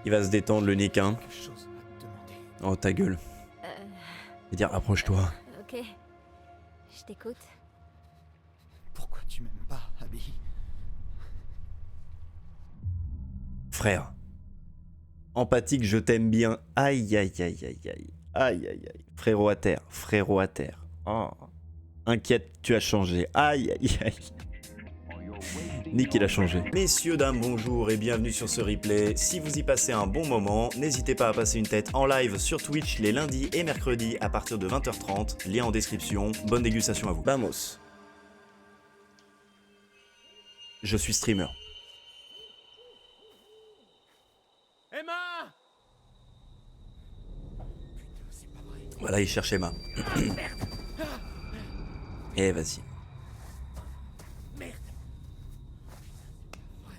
Il va se détendre le Nick, hein. Quelque chose à te demander. Oh ta gueule. Euh, Et dire approche-toi. ok. Je t'écoute. Pourquoi tu m'aimes pas, Abby? Frère. Empathique, je t'aime bien. Aïe aïe aïe aïe aïe. Aïe aïe aïe. Frérot à terre. Frérot à terre. Oh. Inquiète, tu as changé. Aïe aïe aïe. Nick, il a changé. Messieurs, dames, bonjour et bienvenue sur ce replay. Si vous y passez un bon moment, n'hésitez pas à passer une tête en live sur Twitch les lundis et mercredis à partir de 20h30. Lien en description. Bonne dégustation à vous. Vamos. Je suis streamer. Emma! Putain, c'est pas vrai. Voilà, il cherche Emma. Et vas-y. Merde. Ouais.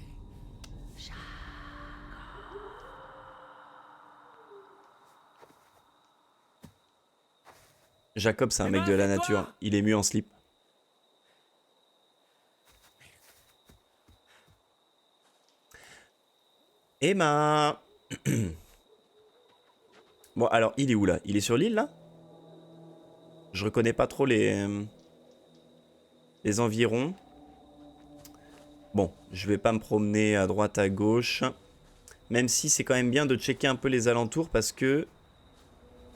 Jacob, c'est un mec Emma, de la c'est nature. toi. Il est mieux en slip. Emma. Bon, alors, il est où là? Il est sur l'île là? Je reconnais pas trop les environs. Bon, je vais pas me promener à droite à gauche. Même si c'est quand même bien de checker un peu les alentours parce que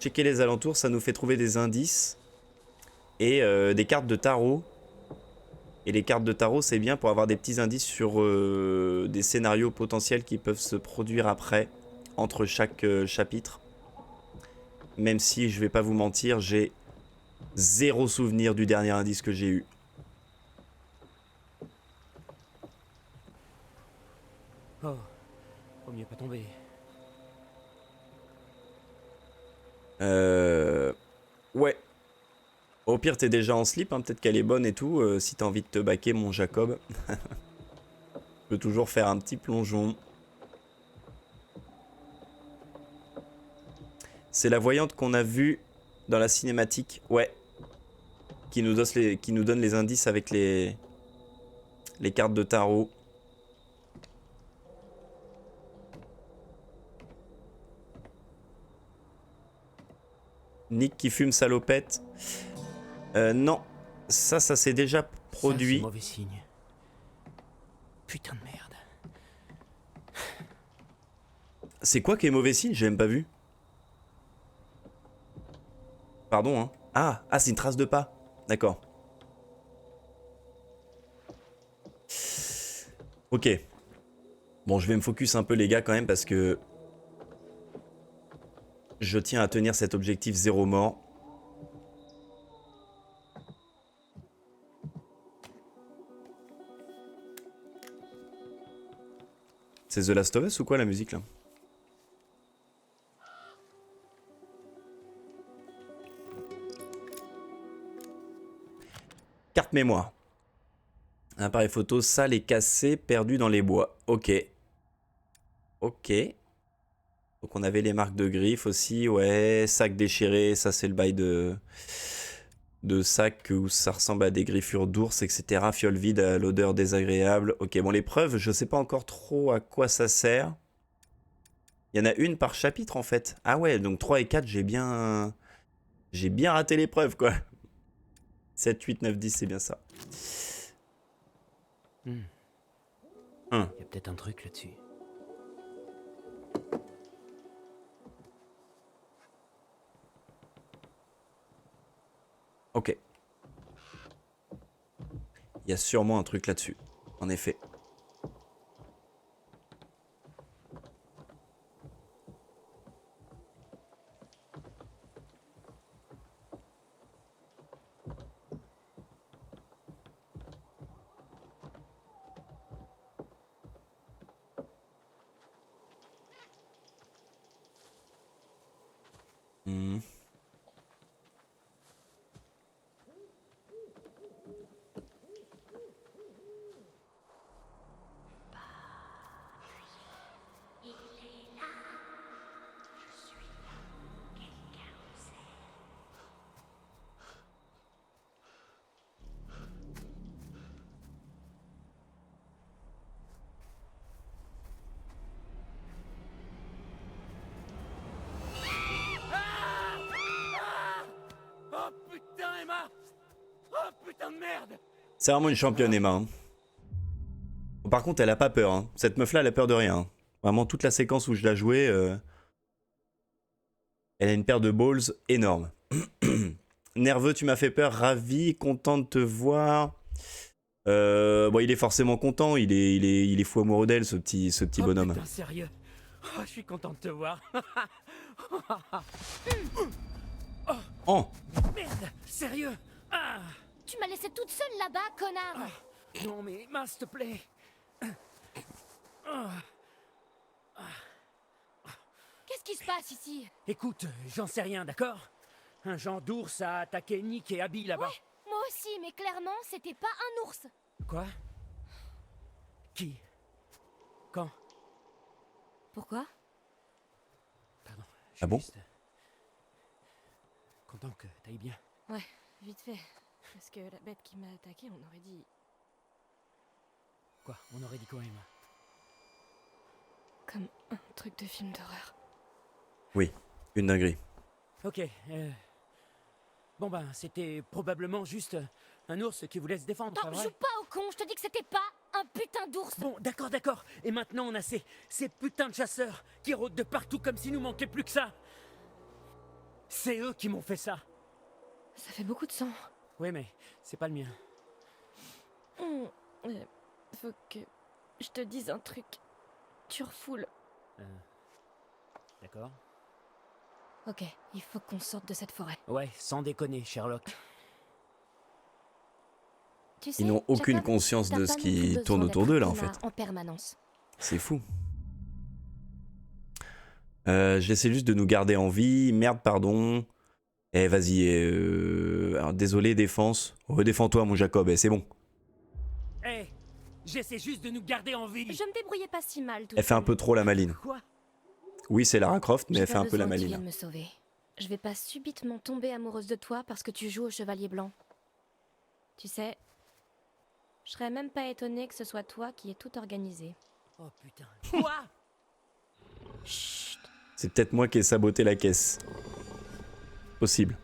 checker les alentours, ça nous fait trouver des indices et des cartes de tarot. Et les cartes de tarot, c'est bien pour avoir des petits indices sur des scénarios potentiels qui peuvent se produire après, entre chaque chapitre. Même si, je vais pas vous mentir, j'ai zéro souvenir du dernier indice que j'ai eu. Oh, faut mieux pas tomber. Ouais. Au pire, t'es déjà en slip, hein, peut-être qu'elle est bonne et tout. Si t'as envie de te baquer, mon Jacob. Tu peux toujours faire un petit plongeon. C'est la voyante qu'on a vue dans la cinématique. Ouais. Qui nous donne les indices avec les cartes de tarot. Nick qui fume salopette. Non. Ça s'est déjà Ça, c'est produit. mauvais signe. Putain de merde. C'est quoi qui est mauvais signe? J'ai même pas vu. Pardon, hein. Ah, c'est une trace de pas. D'accord. Ok. Bon, je vais me focus un peu les gars quand même parce que je tiens à tenir cet objectif 0 mort. C'est The Last of Us ou quoi la musique là? Carte mémoire. Un appareil photo sale et cassé, perdu dans les bois. Ok. Ok. Donc on avait les marques de griffes aussi, ouais. Sac déchiré, ça c'est le bail de sac où ça ressemble à des griffures d'ours, etc. Fiole vide à l'odeur désagréable. Ok, bon les preuves, je sais pas encore trop à quoi ça sert. Il y en a une par chapitre en fait. Ah ouais, donc 3 et 4, j'ai bien raté l'épreuve quoi. 7, 8, 9, 10, c'est bien ça. Il Hein. y a peut-être un truc là-dessus. Ok. Il y a sûrement un truc là-dessus. En effet. Hmm. C'est vraiment une championne, Emma. Hein. Par contre, elle a pas peur. Hein. Cette meuf-là, elle a peur de rien. Hein. Vraiment, toute la séquence où je la jouais, elle a une paire de balls énorme. Nerveux, tu m'as fait peur. Ravi, content de te voir. Bon, il est forcément content. Il est fou amoureux d'elle, ce petit bonhomme. Putain, sérieux. Oh, je suis content de te voir. Oh, Merde, sérieux. Ah, Tu m'as laissé toute seule là-bas, connard. non mais, mince, s'il te plaît. Qu'est-ce qui se passe ici? Écoute, j'en sais rien, d'accord? Un genre d'ours a attaqué Nick et Abby là-bas. Ouais, moi aussi, mais clairement, c'était pas un ours. Quoi? Qui? Quand? Pourquoi? Pardon. Je suis Ah bon? juste content que t'ailles bien. Ouais, vite fait. Parce que la bête qui m'a attaqué, on aurait dit... Quoi? On aurait dit quoi, Emma? Comme un truc de film d'horreur. oui, une dinguerie. Ok, bon ben, c'était probablement juste un ours qui voulait se défendre, pas Attends, vrai? joue pas au con, je te dis que c'était pas un putain d'ours. Bon, d'accord. Et maintenant, on a ces putains de chasseurs qui rôdent de partout comme s'il nous manquait plus que ça. C'est eux qui m'ont fait ça. Ça fait beaucoup de sang. Oui, mais c'est pas le mien. Faut que je te dise un truc. Tu refoules. D'accord. Ok, il faut qu'on sorte de cette forêt. Ouais, sans déconner, Sherlock. Tu sais, Ils n'ont aucune Jacob, conscience t'as de pas ce non qui plus tourne besoin autour d'être d'eux là en connard fait. En permanence. C'est fou. J'essaie juste de nous garder en vie. Merde, pardon. Eh, vas-y. Alors, désolé, défense. Redéfends-toi, mon Jacob. Eh, c'est bon. Hé, j'essaie juste de nous garder en vie. Je me débrouillais pas si mal tout Elle fait un peu trop la maline. Quoi? Oui, c'est Lara Croft, mais J'ai elle fait pas un peu la besoin que tu maline. viennes me sauver. Je vais pas subitement tomber amoureuse de toi parce que tu joues au Chevalier Blanc. Tu sais, je serais même pas étonnée que ce soit toi qui aies tout organisé. Oh putain. Quoi? Chut. C'est peut-être moi qui ai saboté la caisse. Possible.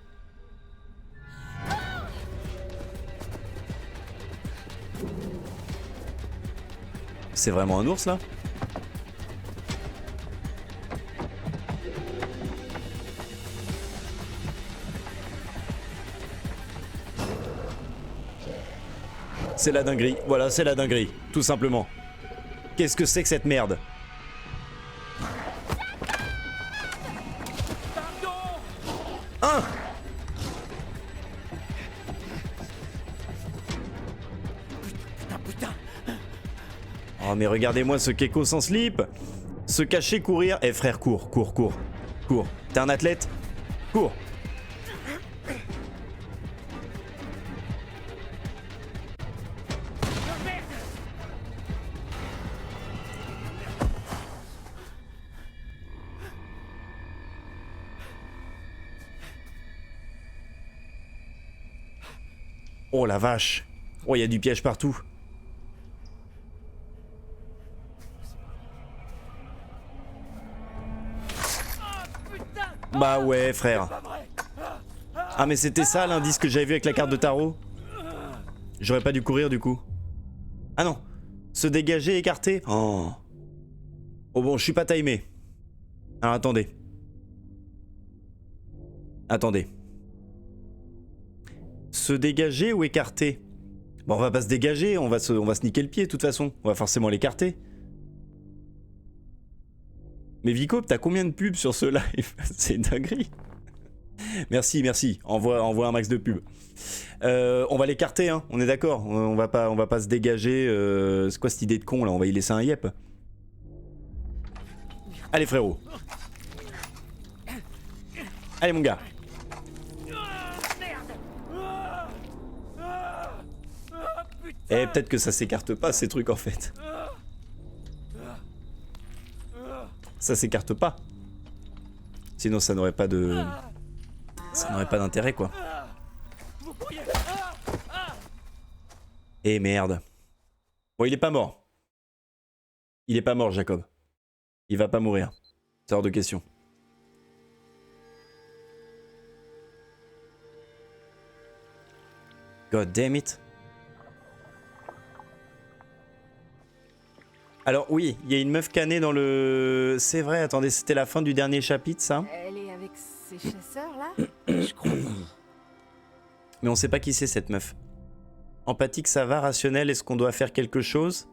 C'est vraiment un ours là? C'est la dinguerie, voilà, c'est la dinguerie, tout simplement. Qu'est-ce que c'est que cette merde? Hein? Putain. Oh mais regardez-moi ce Keko sans slip. Se cacher, courir. Eh frère, cours. T'es un athlète? Cours. Oh, merde. Oh la vache. Oh, il y a du piège partout. Bah ouais, frère. Ah mais c'était ça l'indice que j'avais vu avec la carte de tarot? J'aurais pas dû courir du coup. Ah non. Se dégager, écarter. Oh. Oh bon, je suis pas timé. Alors attendez. Attendez. Se dégager ou écarter? Bon, on va pas se dégager, on va se niquer le pied de toute façon. On va forcément l'écarter. Mais Vico, t'as combien de pubs sur ce live? C'est une dinguerie. Merci. Envoie un max de pubs. On va l'écarter, hein. On est d'accord. On va pas se dégager. C'est quoi cette idée de con là? On va y laisser un yep. Allez frérot. Allez mon gars. Eh, peut-être que ça s'écarte pas ces trucs en fait. Ça s'écarte pas. Sinon ça n'aurait pas de... Ça n'aurait pas d'intérêt quoi. Eh merde. Bon, il est pas mort. Il est pas mort, Jacob. Il va pas mourir. C'est hors de question. God damn it. Alors oui, il y a une meuf canée dans le... C'est vrai, attendez, c'était la fin du dernier chapitre, ça. Elle est avec ces chasseurs là? Je crois pas. Mais on sait pas qui c'est, cette meuf. Empathique, ça va. Rationnel, est-ce qu'on doit faire quelque chose?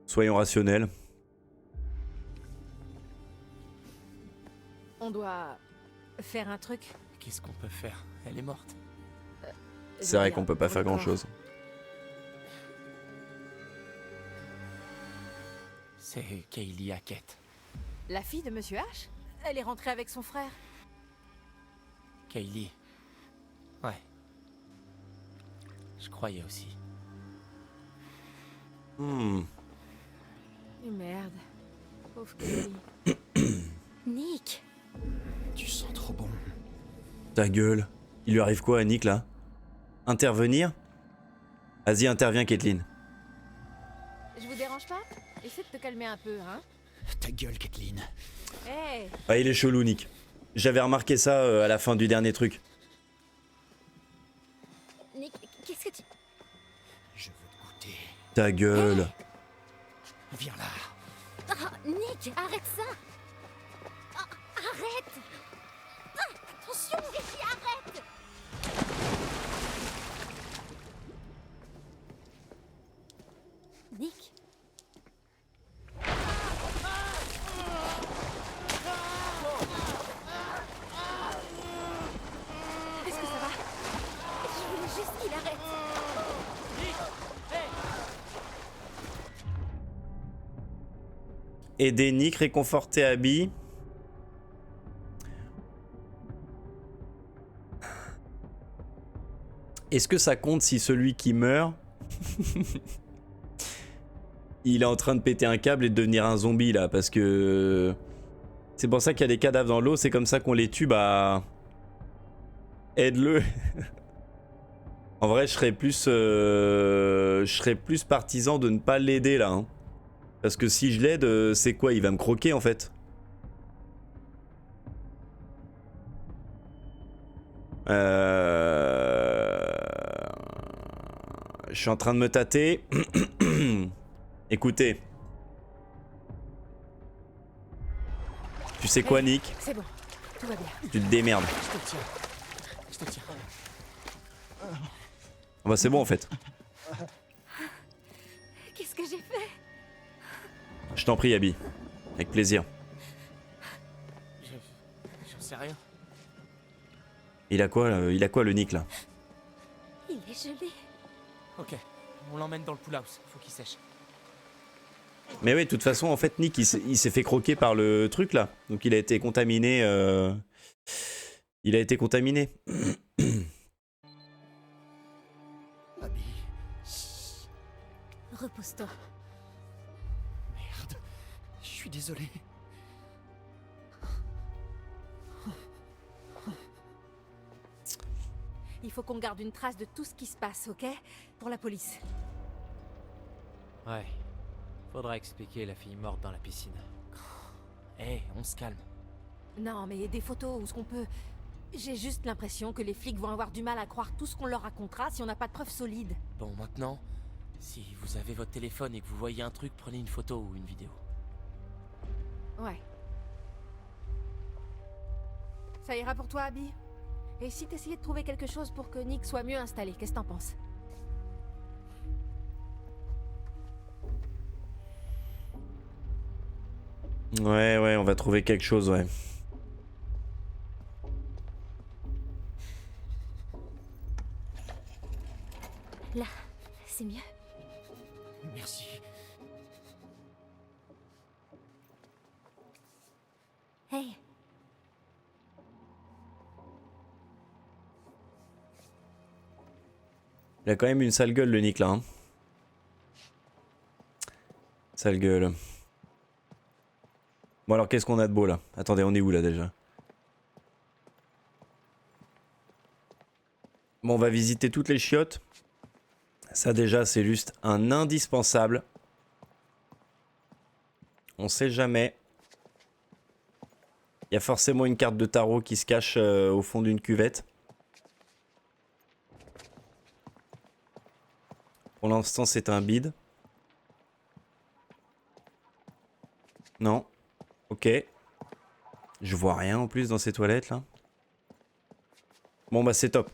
Soyons rationnels. On doit faire un truc. Qu'est-ce qu'on peut faire? Elle est morte. C'est vrai qu'on peut pas faire grand-chose. C'est Kaylee Hackett. La fille de Monsieur H? Elle est rentrée avec son frère. Kaylee. Ouais. Je croyais aussi. Et merde. Pauvre Kaylee. Nick! Tu sens trop bon. Ta gueule. Il lui arrive quoi à Nick, là? Intervenir? Vas-y, interviens, Caitlin. Je vous dérange pas? Essaie de te calmer un peu, hein? Ta gueule, Kathleen. Hey! Ah, il est chelou, Nick. J'avais remarqué ça à la fin du dernier truc. Nick, qu'est-ce que tu... Je veux te goûter. Ta gueule. Viens là. Ah, Nick, arrête ça! Ah, arrête! Ah, attention, Nick, arrête! Nick? Est-ce que ça va? Je voulais juste qu'il arrête! Aider Nick, réconforter Abby. Est-ce que ça compte si celui qui meurt, il est en train de péter un câble et de devenir un zombie là? Parce que c'est pour ça qu'il y a des cadavres dans l'eau, c'est comme ça qu'on les tue, bah... Aide-le. En vrai, je serais plus partisan de ne pas l'aider là. Hein. Parce que si je l'aide, c'est quoi? Il va me croquer en fait. Je suis en train de me tâter. Écoutez. Tu sais quoi, Nick? C'est bon, tout va bien. Tu te démerdes. Je te tiens. Je te tiens. Ah bah c'est bon en fait. Qu'est-ce que j'ai fait? Je t'en prie, Abby. Avec plaisir. J'en sais rien. Il a quoi le Nick là? Il est gelé. Ok. On l'emmène dans le pool house. Faut qu'il sèche. Mais oui, de toute façon, en fait, Nick, il s'est fait croquer par le truc là. Donc il a été contaminé. Il a été contaminé. Abby. Repose-toi. Merde. Je suis désolé. Il faut qu'on garde une trace de tout ce qui se passe, ok? Pour la police. Ouais. Faudra expliquer la fille morte dans la piscine. Hé, on se calme. Non, mais des photos ou ce qu'on peut... J'ai juste l'impression que les flics vont avoir du mal à croire tout ce qu'on leur racontera si on n'a pas de preuves solides. Bon, maintenant, si vous avez votre téléphone et que vous voyez un truc, prenez une photo ou une vidéo. Ouais. Ça ira pour toi, Abby? Et si t'essayais de trouver quelque chose pour que Nick soit mieux installé, qu'est-ce que t'en penses? Ouais, on va trouver quelque chose, ouais. Là, c'est mieux. Merci. Hey, Il a quand même une sale gueule, le Nick là. Hein. Sale gueule. Bon alors qu'est-ce qu'on a de beau là? Attendez, on est où là déjà? Bon, on va visiter toutes les chiottes. Ça déjà, c'est juste un indispensable. On sait jamais. Il y a forcément une carte de tarot qui se cache au fond d'une cuvette. Pour l'instant, c'est un bide. Non. Ok. Je vois rien en plus dans ces toilettes là. Bon bah c'est top.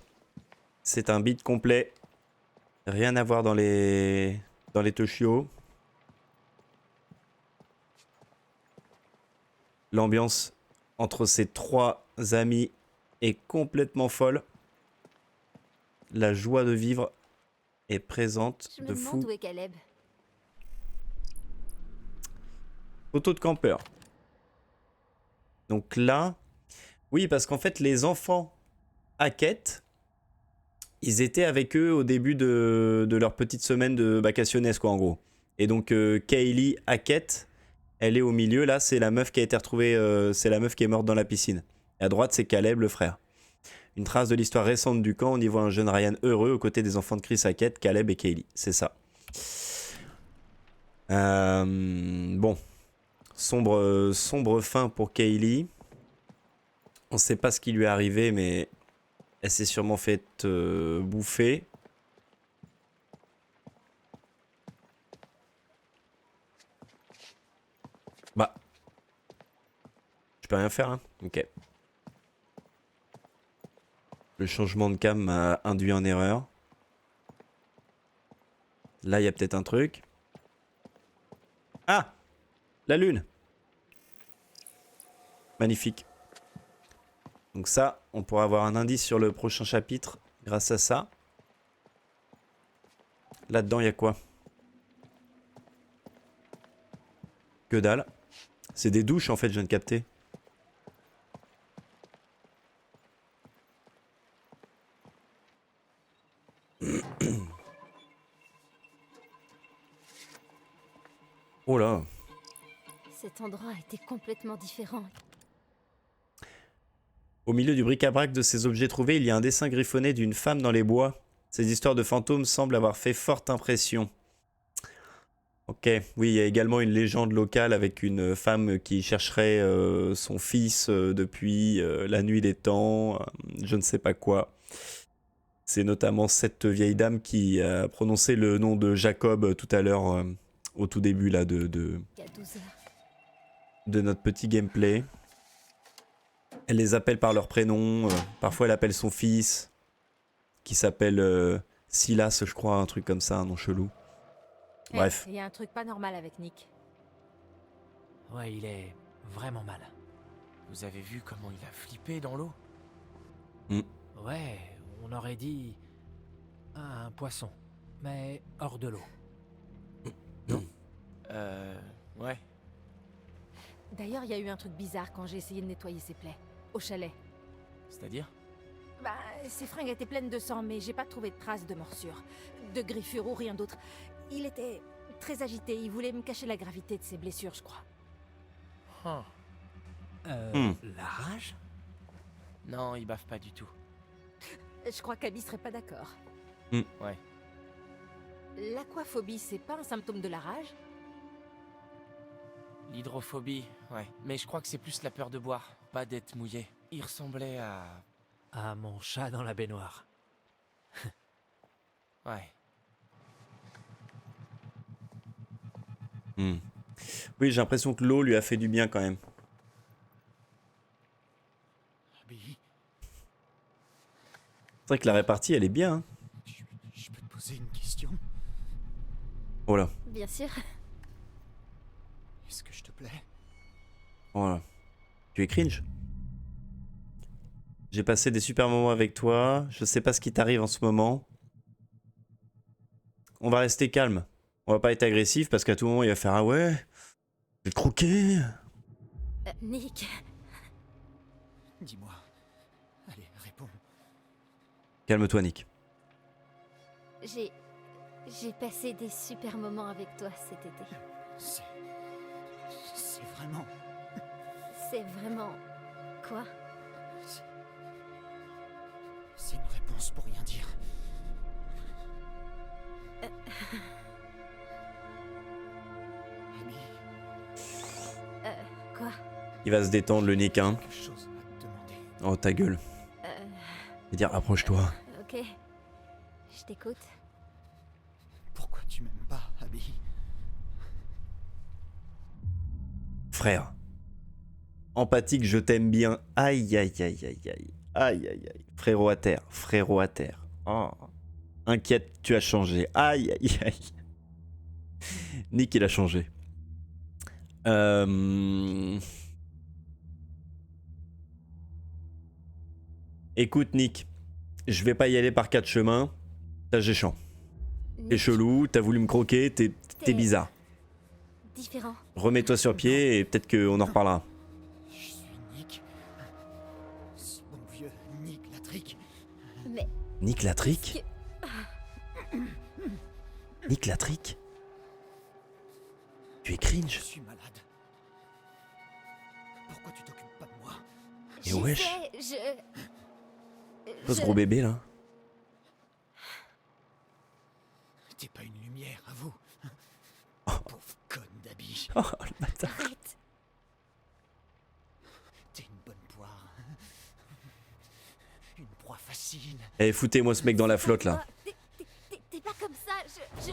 C'est un bide complet. Rien à voir dans les Toshio. L'ambiance entre ces trois amis est complètement folle. La joie de vivre est présente Je me de demande fou. où est Caleb. Photo de campeur. Donc là, oui, parce qu'en fait, les enfants Hackett, ils étaient avec eux au début de leur petite semaine de vacationnesque, quoi, en gros. Et donc, Kaylee Hackett, elle est au milieu. Là, c'est la meuf qui a été retrouvée, c'est la meuf qui est morte dans la piscine. Et à droite, c'est Caleb, le frère. Une trace de l'histoire récente du camp. On y voit un jeune Ryan heureux aux côtés des enfants de Chris Hackett, Caleb et Kaylee. C'est ça. Bon. Sombre fin pour Kaylee. On ne sait pas ce qui lui est arrivé, mais elle s'est sûrement fait bouffer. Bah. Je peux rien faire, hein. Ok. Le changement de cam m'a induit en erreur. Là, il y a peut-être un truc. Ah! La lune! Magnifique. Donc ça, on pourra avoir un indice sur le prochain chapitre grâce à ça. Là-dedans, il y a quoi? Que dalle. C'est des douches en fait, je viens de capter. Oh là. Cet endroit était complètement différent. Au milieu du bric-à-brac de ces objets trouvés, il y a un dessin griffonné d'une femme dans les bois. Ces histoires de fantômes semblent avoir fait forte impression. Ok, oui, il y a également une légende locale avec une femme qui chercherait son fils depuis la nuit des temps, je ne sais pas quoi. C'est notamment cette vieille dame qui a prononcé le nom de Jacob tout à l'heure, au tout début là, Il y a 12 heures. de notre petit gameplay. Elle les appelle par leur prénom, parfois elle appelle son fils, qui s'appelle Silas, je crois, un truc comme ça, un nom chelou. Bref. Il y a un truc pas normal avec Nick. Ouais, il est vraiment mal. Vous avez vu comment il a flippé dans l'eau? Ouais, on aurait dit un poisson, mais hors de l'eau. Ouais. D'ailleurs, il y a eu un truc bizarre quand j'ai essayé de nettoyer ses plaies. Au chalet. C'est-à-dire? Bah, ses fringues étaient pleines de sang, mais j'ai pas trouvé de traces de morsure, de griffure ou rien d'autre. Il était très agité, il voulait me cacher la gravité de ses blessures, je crois. La rage? Non, il baffe pas du tout. Je crois qu'Abby serait pas d'accord. Ouais. L'aquaphobie, c'est pas un symptôme de la rage? L'hydrophobie, ouais. Mais je crois que c'est plus la peur de boire, pas d'être mouillé. Il ressemblait à... Ah, mon chat dans la baignoire. Ouais. Oui, j'ai l'impression que l'eau lui a fait du bien quand même. Abby, C'est vrai que la répartie, elle est bien. Hein. je peux te poser une question? Oh là, Bien sûr. Est-ce que je te plais? oh là. Tu es cringe. J'ai passé des super moments avec toi. Je sais pas ce qui t'arrive en ce moment. On va rester calme. On va pas être agressif parce qu'à tout moment il va faire ah ouais, j'ai croqué. Nick, Dis-moi. Allez, réponds. Calme-toi Nick. j'ai passé des super moments avec toi cet été. C'est vraiment... C'est vraiment... Quoi? C'est une réponse pour rien dire. Abby, Quoi? Il va se détendre le Nick hein. quelque chose à te demander. Oh ta gueule. Et dire approche-toi. Ok. Je t'écoute. Abby. Frère. Empathique, je t'aime bien. Aïe, aïe, aïe, aïe, aïe. Aïe, aïe, aïe. Frérot à terre, frérot à terre. Oh. Inquiète, tu as changé. Aïe, aïe, aïe. Nick, il a changé. Écoute, Nick, je vais pas y aller par 4 chemins. T'as géchant. T'es Nick, chelou, t'as voulu me croquer, t'es bizarre. différent. Remets-toi sur pied et peut-être qu'on en reparlera. Je suis Nick. Ce bon vieux Nick Latrick. Mais Nick Latrick? Nick Latrick? Tu es Je cringe? suis malade. Pourquoi tu t'occupes pas de moi? Et je wesh. sais, Pas ce gros bébé là. T'es pas une lumière, à vous. Pauvre conne d'Abby. Oh le bâtard. Arrête. T'es une bonne poire. Une proie facile. Eh, foutez-moi ce mec dans la flotte là. T'es pas comme ça, je...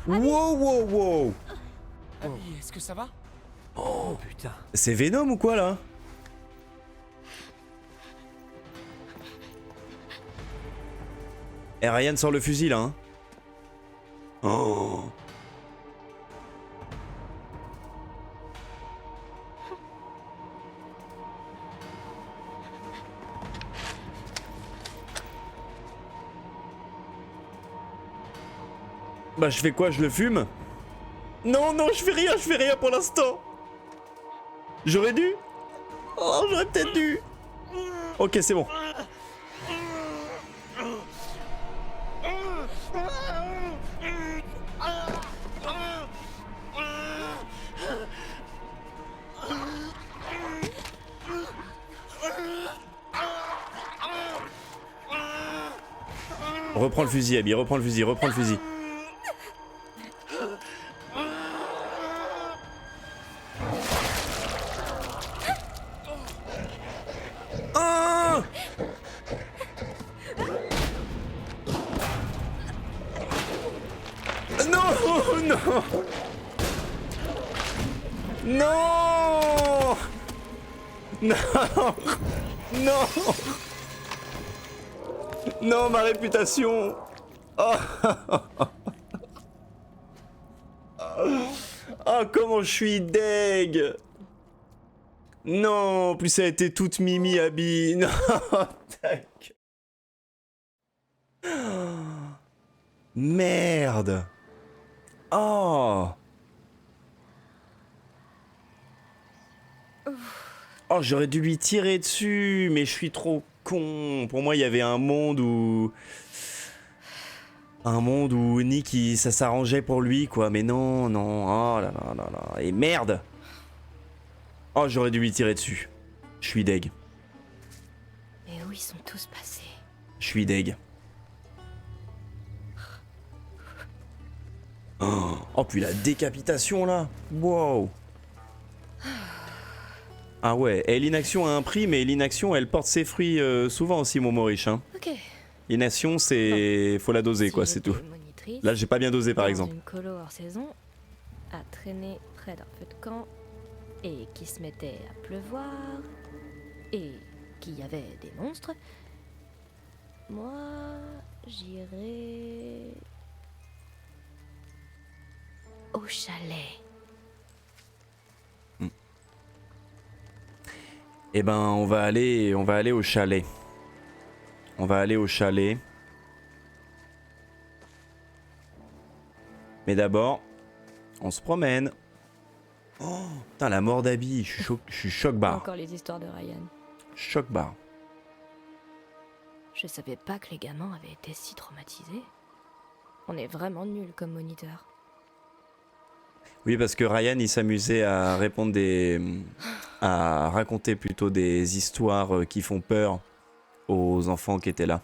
Wow, wow, wow. Abby, est-ce que ça va? Oh putain. C'est Venom ou quoi là? Eh, Ryan sort le fusil là. Hein. Oh. Bah je fais quoi? Je le fume? Non, non, je fais rien pour l'instant. J'aurais dû? Oh, j'aurais peut-être dû. Ok, c'est bon. Reprends le fusil, Abby, reprends le fusil, reprends le fusil. Ah! Non, non, non, non, non, non, ma réputation. Oh, oh comment je suis deg. Non, en plus ça a été toute Mimi Abby. Non, tac. Merde. Oh. Oh, j'aurais dû lui tirer dessus, mais je suis trop con. Pour moi, il y avait un monde où Nick, ça s'arrangeait pour lui, quoi. Mais non, non. Oh là là là là. Et merde. Oh, j'aurais dû lui tirer dessus. Je suis deg. Mais où ils sont tous passés? Je suis deg. Oh, puis la décapitation là. Wow. Ah ouais, et l'inaction a un prix, mais l'inaction elle porte ses fruits souvent aussi, mon Maurice. Hein. Ok. L'inaction, c'est. Faut la doser, quoi, c'est tout. Là, j'ai pas bien dosé, par exemple. Une colo hors saison, à traîner près d'un feu de camp, et qui se mettait à pleuvoir, et qu'il y avait des monstres, moi, j'irais au chalet. Eh ben, on va aller au chalet. On va aller au chalet. Mais d'abord, on se promène. Oh, putain, la mort d'Abby, je suis choc-bar. Encore les histoires de Ryan. Choc-bar. Je savais pas que les gamins avaient été si traumatisés. On est vraiment nuls comme moniteur. Oui, parce que Ryan, il s'amusait à répondre à raconter plutôt des histoires qui font peur aux enfants qui étaient là.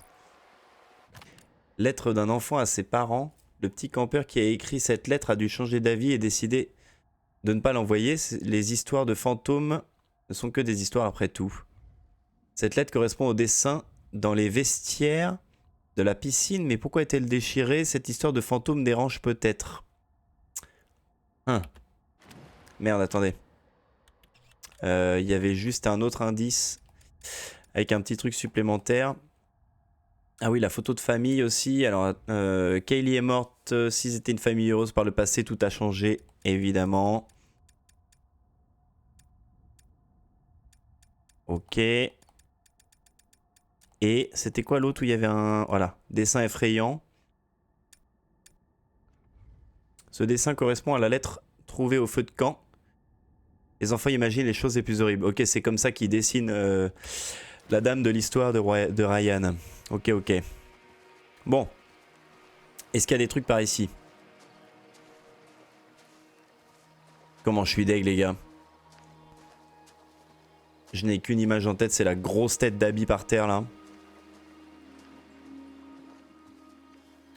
Lettre d'un enfant à ses parents. Le petit campeur qui a écrit cette lettre a dû changer d'avis et décider de ne pas l'envoyer. Les histoires de fantômes ne sont que des histoires après tout. Cette lettre correspond au dessin dans les vestiaires de la piscine, mais pourquoi est-elle déchirée? Cette histoire de fantôme dérange peut-être. Hein. Merde, attendez. Il y avait juste un autre indice avec un petit truc supplémentaire. Ah oui, la photo de famille aussi. Alors, Kaylee est morte. S'ils étaient une famille heureuse par le passé, tout a changé, évidemment. Ok. Et c'était quoi l'autre où il y avait un... Voilà, dessin effrayant. Ce dessin correspond à la lettre trouvée au feu de camp. Les enfants imaginent les choses les plus horribles. Ok, c'est comme ça qu'ils dessinent la dame de l'histoire de Ryan. Ok, ok. Bon. Est-ce qu'il y a des trucs par ici? Comment je suis deg, les gars. Je n'ai qu'une image en tête, c'est la grosse tête d'Abby par terre, là.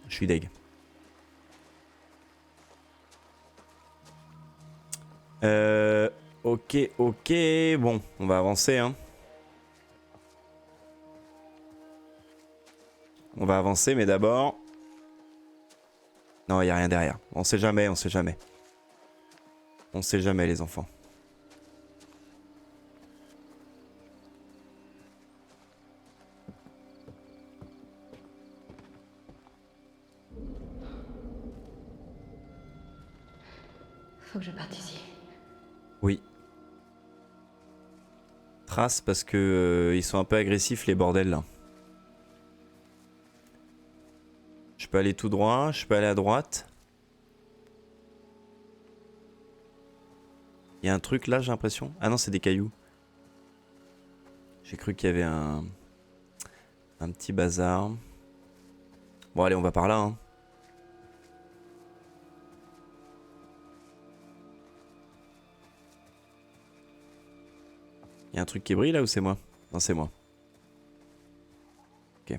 Je suis deg. Ok, ok. Bon, on va avancer, hein. On va avancer, mais d'abord... Non, il n'y a rien derrière. On sait jamais, on sait jamais. On sait jamais, les enfants. Faut que je parte ici. Oui. Trace parce que ils sont un peu agressifs, les bordels, là. Je peux aller tout droit, je peux aller à droite. Il y a un truc là, j'ai l'impression. Ah non, c'est des cailloux. J'ai cru qu'il y avait un petit bazar. Bon, allez, on va par là, hein. Il y a un truc qui brille là ou c'est moi? Non, c'est moi. Ok.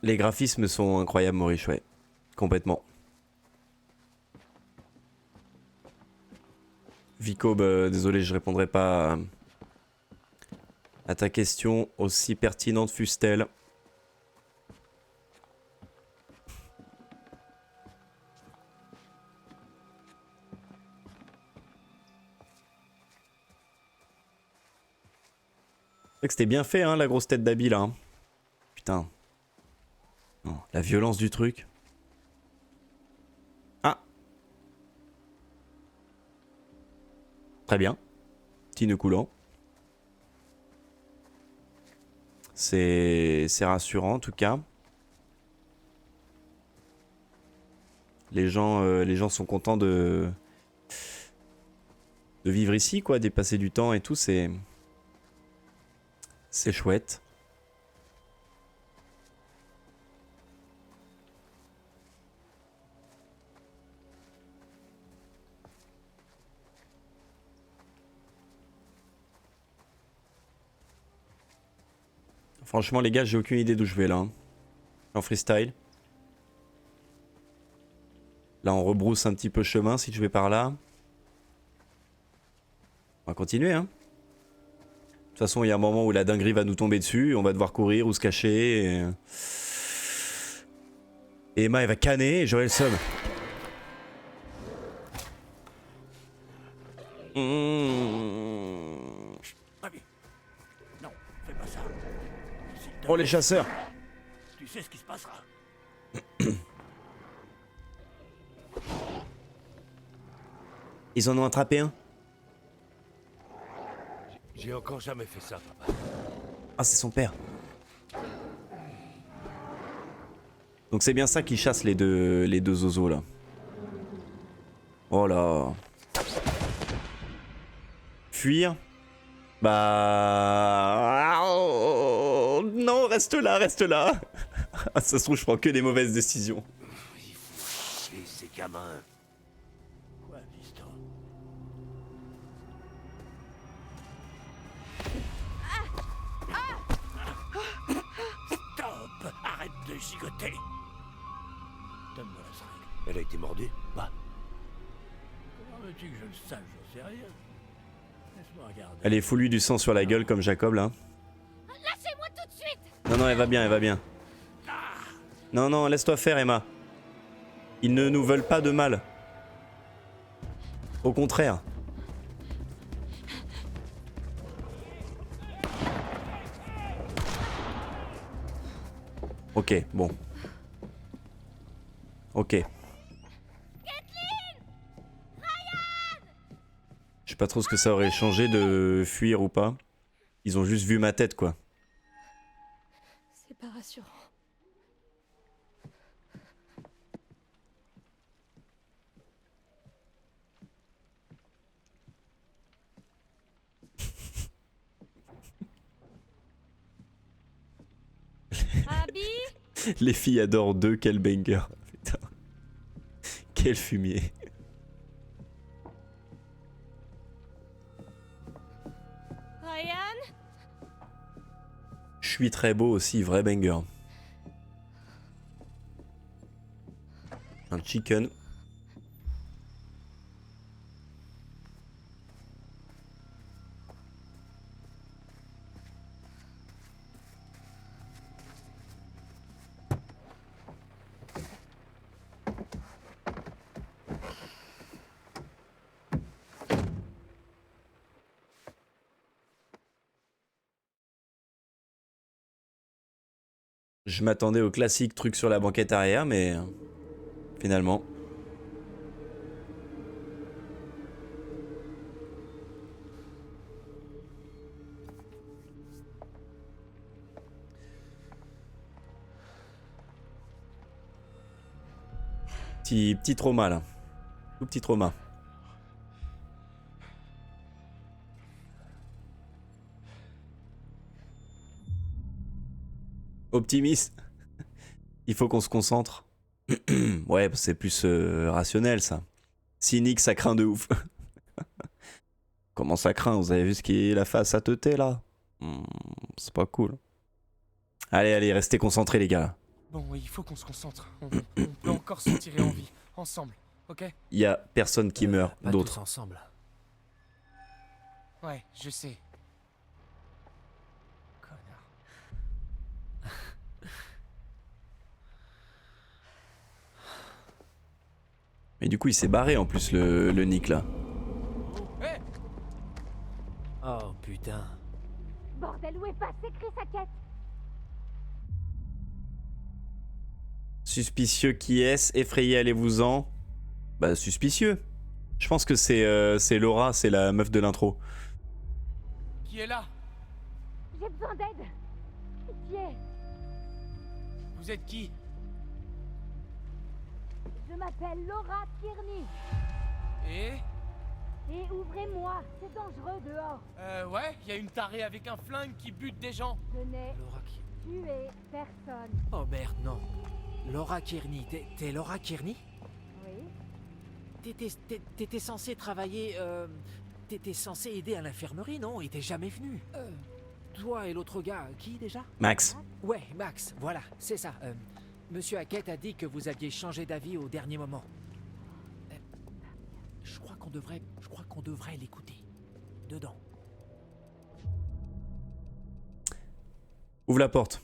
Les graphismes sont incroyables, Maurice, ouais. Complètement. Vico, bah, désolé, je répondrai pas à ta question, aussi pertinente fût-elle. C'est que c'était bien fait, hein, la grosse tête d'Abby, là. Hein. Putain. Non, la violence du truc. Ah. Très bien. Petit nœud coulant. C'est rassurant, en tout cas. Les gens sont contents de vivre ici, quoi, de passer du temps et tout, c'est chouette. Franchement, les gars, j'ai aucune idée d'où je vais là. Hein. En freestyle. Là, on rebrousse un petit peu chemin si je vais par là. On va continuer, hein. De toute façon, il y a un moment où la dinguerie va nous tomber dessus. On va devoir courir ou se cacher. Et Emma, elle va canner et j'aurai le seum. Non, fais pas ça. S'il te Oh, les plaît, chasseurs. tu sais ce qui se passera. Ils en ont attrapé un. J'ai encore jamais fait ça, papa. Ah, c'est son père. Donc c'est bien ça qui chasse les deux zozos là. Oh là. Fuir. Bah... Oh, non, reste là, reste là. Ça se trouve, je prends que des mauvaises décisions. Il faut chier gamin. Quoi, piston? Stop! Arrête de gigoter! Donne-moi la seringue. Elle a été mordue? Bah. Comment veux-tu que je le sache? J'en sais rien. Laisse-moi regarder. Elle est foulue du sang sur la gueule comme Jacob là. Lâchez-moi tout de suite! Non, non, elle va bien, elle va bien. Non, non, laisse-toi faire, Emma. Ils ne nous veulent pas de mal. Au contraire. Ok, bon. Ok. Je sais pas trop ce que ça aurait changé de fuir ou pas. Ils ont juste vu ma tête, quoi. C'est pas rassurant. Abby? Les filles adorent deux, quel banger. Putain. Quel fumier. Ryan? Je suis très beau aussi, vrai banger. Un chicken. Je m'attendais au classique truc sur la banquette arrière, mais finalement. Petit trauma là. Tout petit trauma. Optimiste. Il faut qu'on se concentre. Ouais, c'est plus rationnel ça. Cynique, ça craint de ouf. Comment ça craint? Vous avez vu ce qui est la face à teuter là? C'est pas cool. Allez, allez, restez concentrés les gars. Bon, il faut qu'on se concentre. On peut encore s'en tirer en vie, ensemble, ok? Il y a personne qui meurt, Pas d'autres. tous ensemble. Ouais, je sais. Connard. Mais du coup, il s'est barré en plus le Nick là. Hé! Oh putain. Bordel, où est passé Chris Hackett? Suspicieux qui est-ce? Effrayé, allez-vous-en. Bah, suspicieux. Je pense que c'est Laura, c'est la meuf de l'intro. Qui est là? J'ai besoin d'aide. Pitié. Vous êtes qui? Je m'appelle Laura Tierney. Et Et ouvrez-moi, c'est dangereux dehors. ouais, y a une tarée avec un flingue qui bute des gens. Je n'ai Laura qui... tué personne. Oh merde, non. Laura Kearney. T'es Laura Kearney? Oui. T'étais censé travailler... T'étais censé aider à l'infirmerie, non? Et t'es jamais venu. Toi et l'autre gars, qui déjà? Max. Ouais, Max, voilà, c'est ça. Monsieur Hackett a dit que vous aviez changé d'avis au dernier moment. Je crois qu'on devrait l'écouter. Dedans. Ouvre la porte.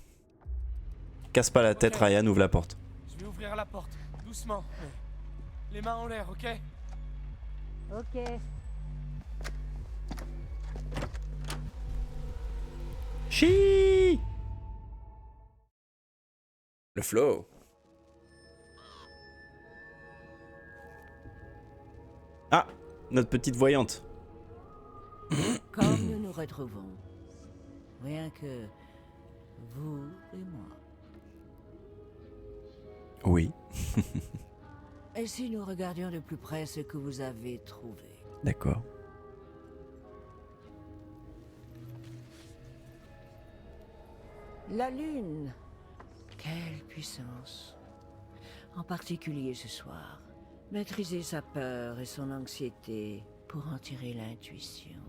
Casse pas la tête, Ok. Ryan, ouvre la porte. Je vais ouvrir la porte, doucement. Les mains en l'air, ok? Ok. Chi. Le flow. Ah, notre petite voyante. Comme nous nous retrouvons. Rien que vous et moi. Oui, Et si nous regardions de plus près ce que vous avez trouvé? d'accord. La lune. Quelle puissance. En particulier ce soir. Maîtriser sa peur et son anxiété pour en tirer l'intuition.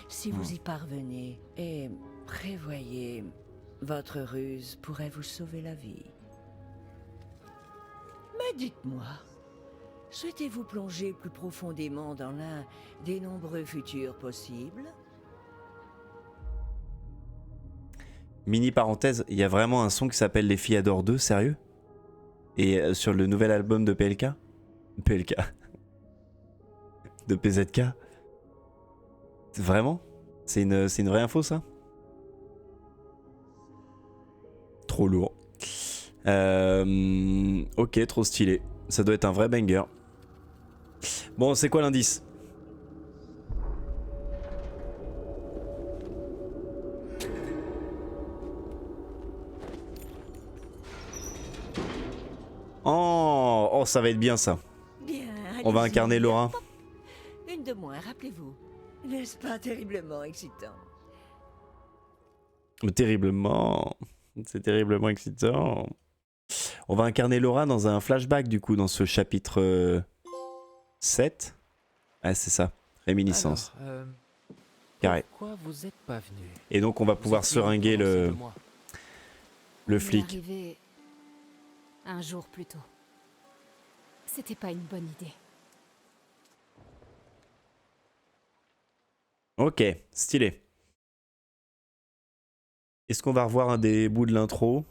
Si vous y parvenez et prévoyez, votre ruse pourrait vous sauver la vie. Mais dites-moi, souhaitez-vous plonger plus profondément dans l'un des nombreux futurs possibles? Mini parenthèse, il y a vraiment un son qui s'appelle Les filles adorent 2, sérieux? Et sur le nouvel album de PLK? PLK. De PZK? Vraiment? C'est une vraie info, ça? Trop lourd. Ok, trop stylé. Ça doit être un vrai banger. Bon, c'est quoi l'indice? Oh, ça va être bien ça. Bien, On va allez-y. incarner Laura. Une de moins, rappelez-vous. N'est-ce pas terriblement excitant? Terriblement. C'est terriblement excitant. On va incarner Laura dans un flashback du coup dans ce chapitre 7. Ah c'est ça, réminiscence. Alors, Carré. pourquoi vous êtes pas venu? Et donc on va pouvoir Vous étiez seringuer influencé de moi. le On est flic. arrivé un jour plus tôt. C'était pas une bonne idée. Ok, stylé. Est-ce qu'on va revoir un des bouts de l'intro?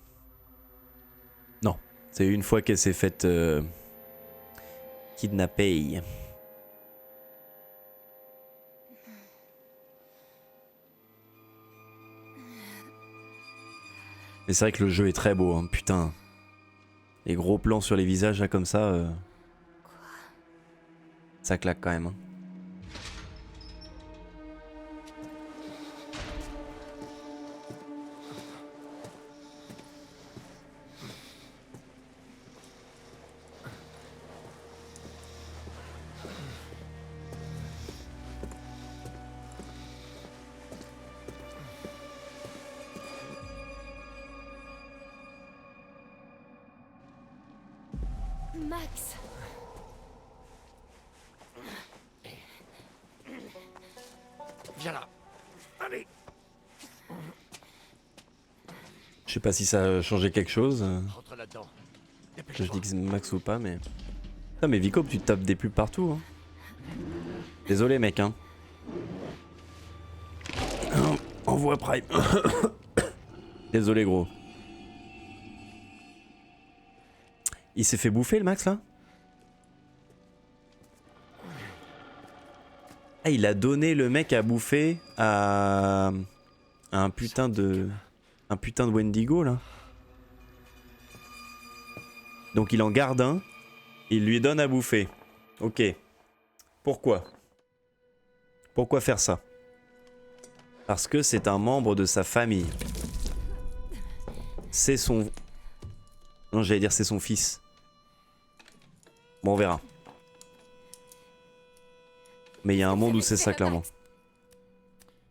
Non, c'est une fois qu'elle s'est faite kidnapper. Mais c'est vrai que le jeu est très beau, hein, putain. Les gros plans sur les visages là comme ça, ça claque quand même. Hein. Max! Viens là. Allez. Je sais pas si ça a changé quelque chose. Rentre là-dedans. Je Dépêche-toi. dis que Max ou pas, mais. Putain, mais Vico, tu te tapes des pubs partout. Hein. Désolé, mec. Hein. Envoie Prime. Désolé, gros. Il s'est fait bouffer, le Max, là? Ah, il a donné le mec à bouffer à un putain de. Un putain de Wendigo, là. Donc il en garde un. Il lui donne à bouffer. Ok. Pourquoi? Pourquoi faire ça? Parce que c'est un membre de sa famille. C'est son... Non, j'allais dire c'est son fils. Bon, on verra. Mais il y a un monde où c'est ça, clairement.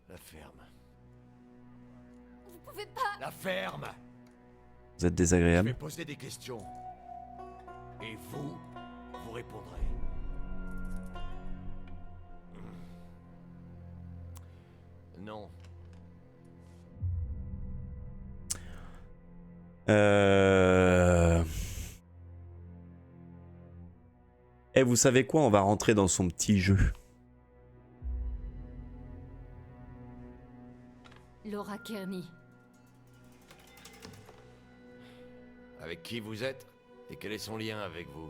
La ferme. Vous pouvez pas... La ferme. Vous êtes Je désagréable. vais poser des questions. Et vous répondrez. Non. Eh, vous savez quoi? On va rentrer dans son petit jeu. Laura Kearney. Avec qui vous êtes? Et quel est son lien avec vous?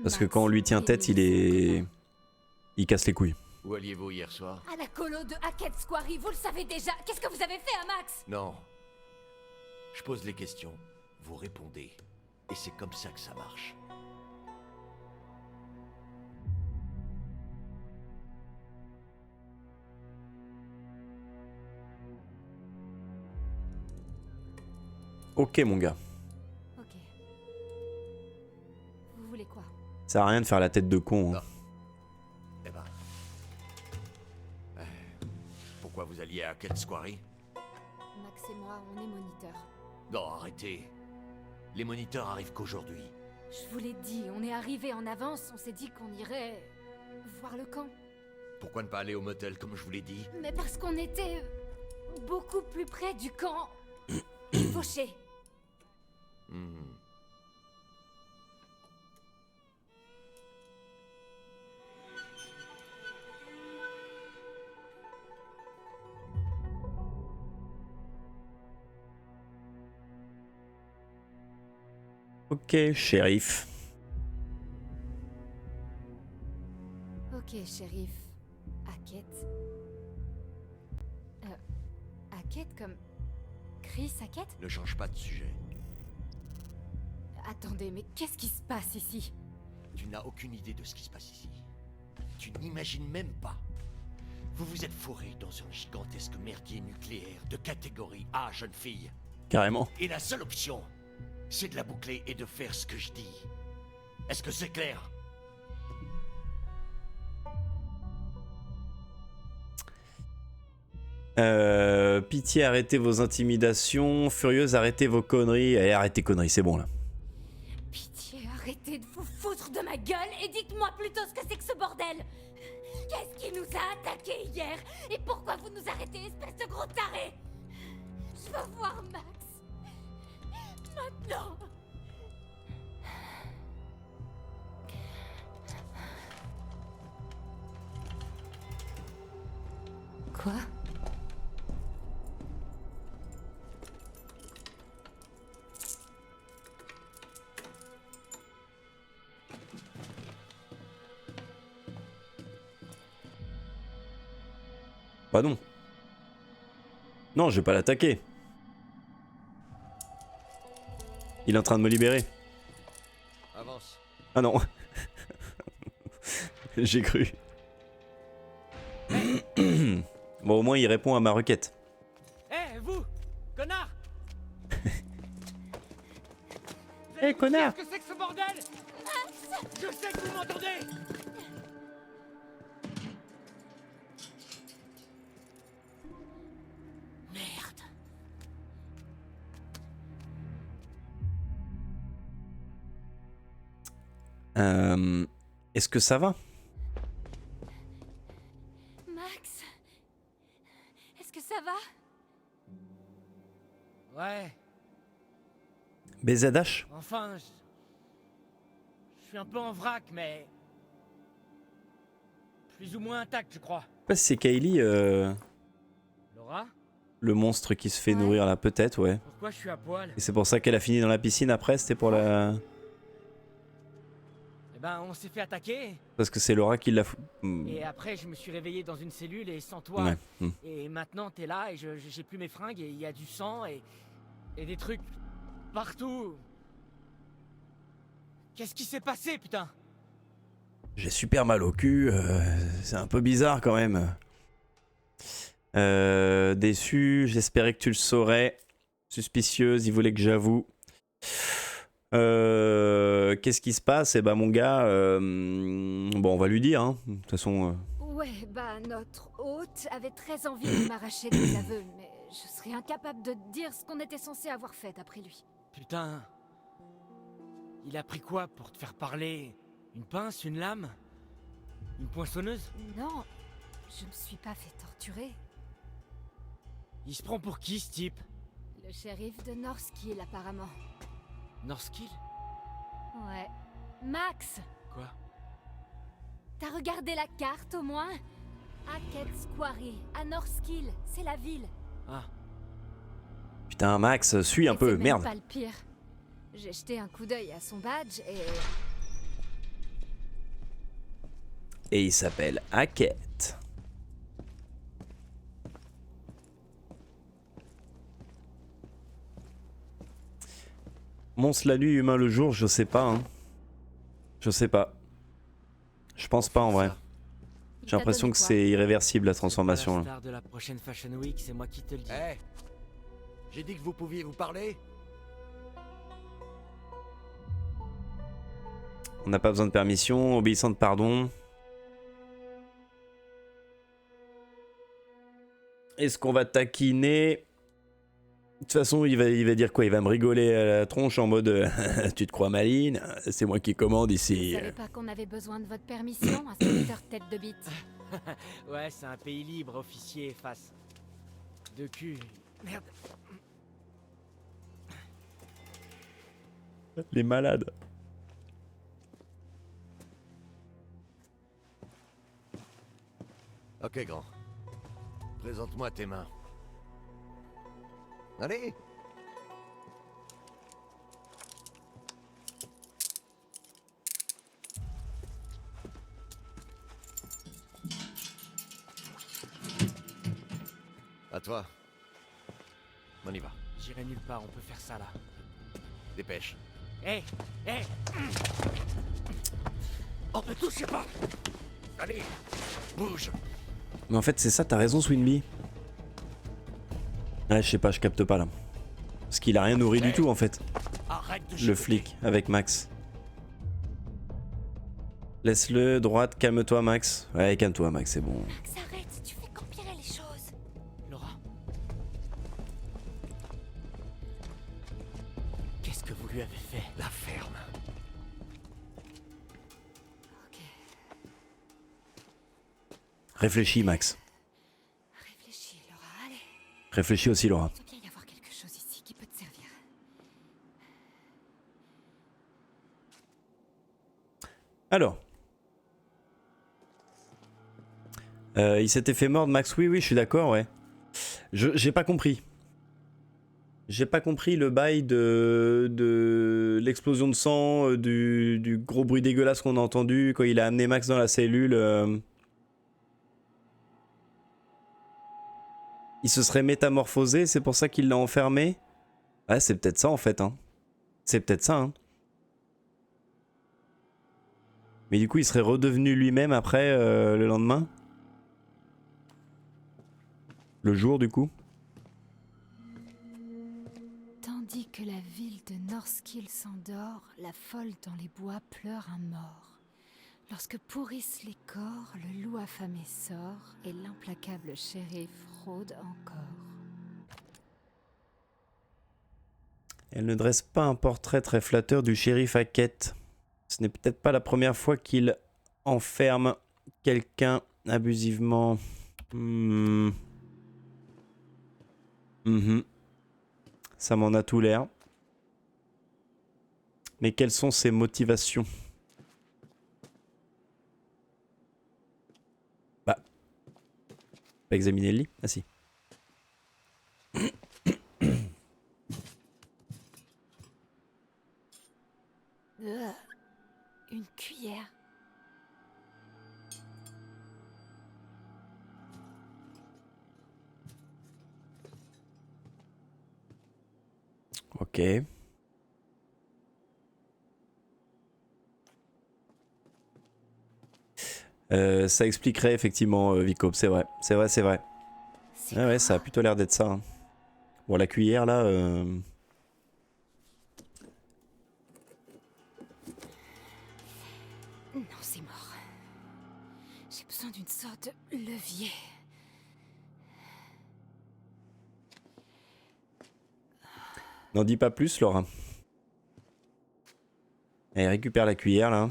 Parce que Max quand on lui tient et tête, il Lily. est... Il casse les couilles. Où alliez-vous hier soir? À la colo de Hackett Squarey, vous le savez déjà. Qu'est-ce que vous avez fait à Max? Non. Je pose les questions. Vous répondez. Et c'est comme ça que ça marche. Ok, mon gars. Ok. Vous voulez quoi? Ça sert à rien de faire la tête de con. Hein. Eh ben... Pourquoi vous alliez à Hackett Squarey? Max et moi, on est moniteurs. Non, arrêtez. Les moniteurs arrivent qu'aujourd'hui. Je vous l'ai dit, on est arrivé en avance, on s'est dit qu'on irait voir le camp. Pourquoi ne pas aller au motel comme je vous l'ai dit? Mais parce qu'on était beaucoup plus près du camp fauché. Ok, shérif. Ok, shérif. Hackett. Hackett comme... Chris Hackett? Ne change pas de sujet. Attendez, mais qu'est-ce qui se passe ici? Tu n'as aucune idée de ce qui se passe ici. Tu n'imagines même pas. Vous vous êtes fourré dans un gigantesque merdier nucléaire de catégorie A, jeune fille. Carrément. Et la seule option, c'est de la boucler et de faire ce que je dis. Est-ce que c'est clair? Pitié, arrêtez vos intimidations. Furieuse, arrêtez vos conneries. Allez, arrêtez conneries, c'est bon là. Pitié, arrêtez de vous foutre de ma gueule et dites-moi plutôt ce que c'est que ce bordel. Qu'est-ce qui nous a attaqués hier? Et pourquoi vous nous arrêtez, espèce de gros taré? Je veux voir Max. Maintenant. Quoi? Bah non. Non, je vais pas l'attaquer. Il est en train de me libérer. Avance. Ah non. J'ai cru. Bon, au moins il répond à ma requête. Eh, vous, connard! Eh, connard! Qu'est-ce que c'est que ce bordel? Je sais que vous m'entendez! Merde. Est-ce que ça va? Max. Est-ce que ça va? Ouais, BZH? enfin, je suis un peu en vrac, mais plus ou moins intact, je crois. Je sais pas si c'est Kaylee, Laura, le monstre qui se fait Ouais. nourrir là, peut-être, ouais. pourquoi je suis à poil? Et c'est pour ça qu'elle a fini dans la piscine après, c'était pour la... Eh ben, on s'est fait attaquer, Parce que c'est Laura qui l'a... et après je me suis réveillé dans une cellule et sans toi. Ouais. Hmm. Et maintenant t'es là et j'ai plus mes fringues et il y a du sang et des trucs partout. Qu'est-ce qui s'est passé, putain? J'ai super mal au cul, c'est un peu bizarre quand même. Déçu, j'espérais que tu le saurais. Suspicieuse, il voulait que j'avoue. Qu'est-ce qui se passe? Eh ben mon gars, bon on va lui dire, hein. De toute façon... Ouais, bah notre hôte avait très envie de m'arracher des aveux, mais je serais incapable de te dire ce qu'on était censé avoir fait après lui. Putain. Il a pris quoi pour te faire parler? Une pince, une lame? Une poinçonneuse? Non, je me suis pas fait torturer. Il se prend pour qui, ce type? Le shérif de Northkill, apparemment. Northkill? Ouais. Max, Quoi? t'as regardé la carte au moins? Hackett's Quarry, à Northkill, c'est la ville. Ah, Putain Max, suis un Et peu, c'est même merde. pas le pire. J'ai jeté un coup d'œil à son badge et... Et il s'appelle Hackett. Monstre la nuit, humain le jour, je sais pas. Hein. Je sais pas. Je pense pas en vrai. il J'ai t'a l'impression donné que quoi? c'est irréversible la à la transformation. Là. star de la prochaine Fashion Week, c'est moi qui te le dis. Eh, j'ai dit que vous pouviez vous parler. On n'a pas besoin de permission, obéissant de pardon. Est-ce qu'on va taquiner? toute façon, il va dire quoi? Il va me rigoler à la tronche en mode tu te crois maline? C'est moi qui commande Vous ici. savez pas qu'on avait besoin de votre permission, inspecteur tête de bite? Ouais, c'est un pays libre, officier, face. De cul. Merde. Les malades. Ok, grand. Présente-moi tes mains. Allez! À toi. On y va. J'irai nulle part, on peut faire ça là. Dépêche. Hé, hé. Oh, ne touchez pas! Allez! Bouge! Mais en fait, c'est ça, t'as raison, Swinby. Ouais, je sais pas, je capte pas là. Parce qu'il a rien nourri du tout en fait. Arrête de Le chipoter. flic avec Max. Laisse-le, droite, calme-toi Max. Ouais, calme-toi Max, c'est bon. Max, arrête, tu fais qu'empirer les choses. Laura. Qu'est-ce que vous lui avez fait? La ferme. Ok, Réfléchis Max. réfléchis, Laura, allez. Réfléchis aussi Laura. Il doit bien y avoir quelque chose ici qui peut te servir. Alors. Il s'était fait mordre Max, oui, oui, je suis d'accord, ouais. J'ai pas compris. J'ai pas compris le bail de l'explosion de sang, du gros bruit dégueulasse qu'on a entendu quand il a amené Max dans la cellule. Il se serait métamorphosé, c'est pour ça qu'il l'a enfermé. Ouais, c'est peut-être ça en fait, hein. C'est peut-être ça, hein. Mais du coup, il serait redevenu lui-même après, le lendemain. Le jour, du coup. Tandis que la ville de Northkill s'endort, la folle dans les bois pleure un mort. Lorsque pourrissent les corps, le loup affamé sort, et l'implacable shérif rôde encore. Elle ne dresse pas un portrait très flatteur du shérif Hackett. Ce n'est peut-être pas la première fois qu'il enferme quelqu'un abusivement. Ça m'en a tout l'air. Mais quelles sont ses motivations? Bah. Pas examiner le lit? Ah si. Une cuillère. Ok. Ça expliquerait effectivement Vicop, c'est vrai. C'est vrai, c'est vrai. C'est Ah ouais, quoi? ça a plutôt l'air d'être ça, hein. Bon, la cuillère là. Non, c'est mort. J'ai besoin d'une sorte de levier. N'en dis pas plus, Laura. Allez, récupère la cuillère là.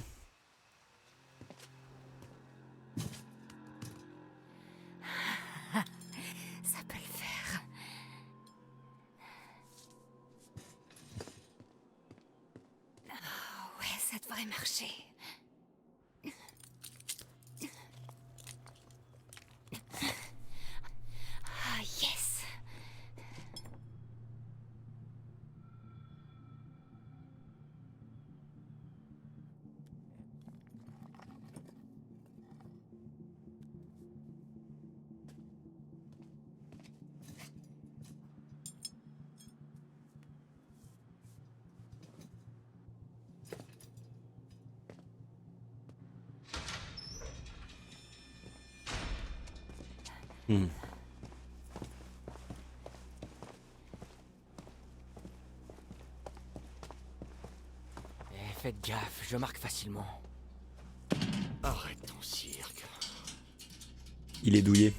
Ça peut le faire. Oh, ouais, ça devrait marcher. Ah, yes. Faites gaffe, je marque facilement. Arrête ton cirque. Il est douillet.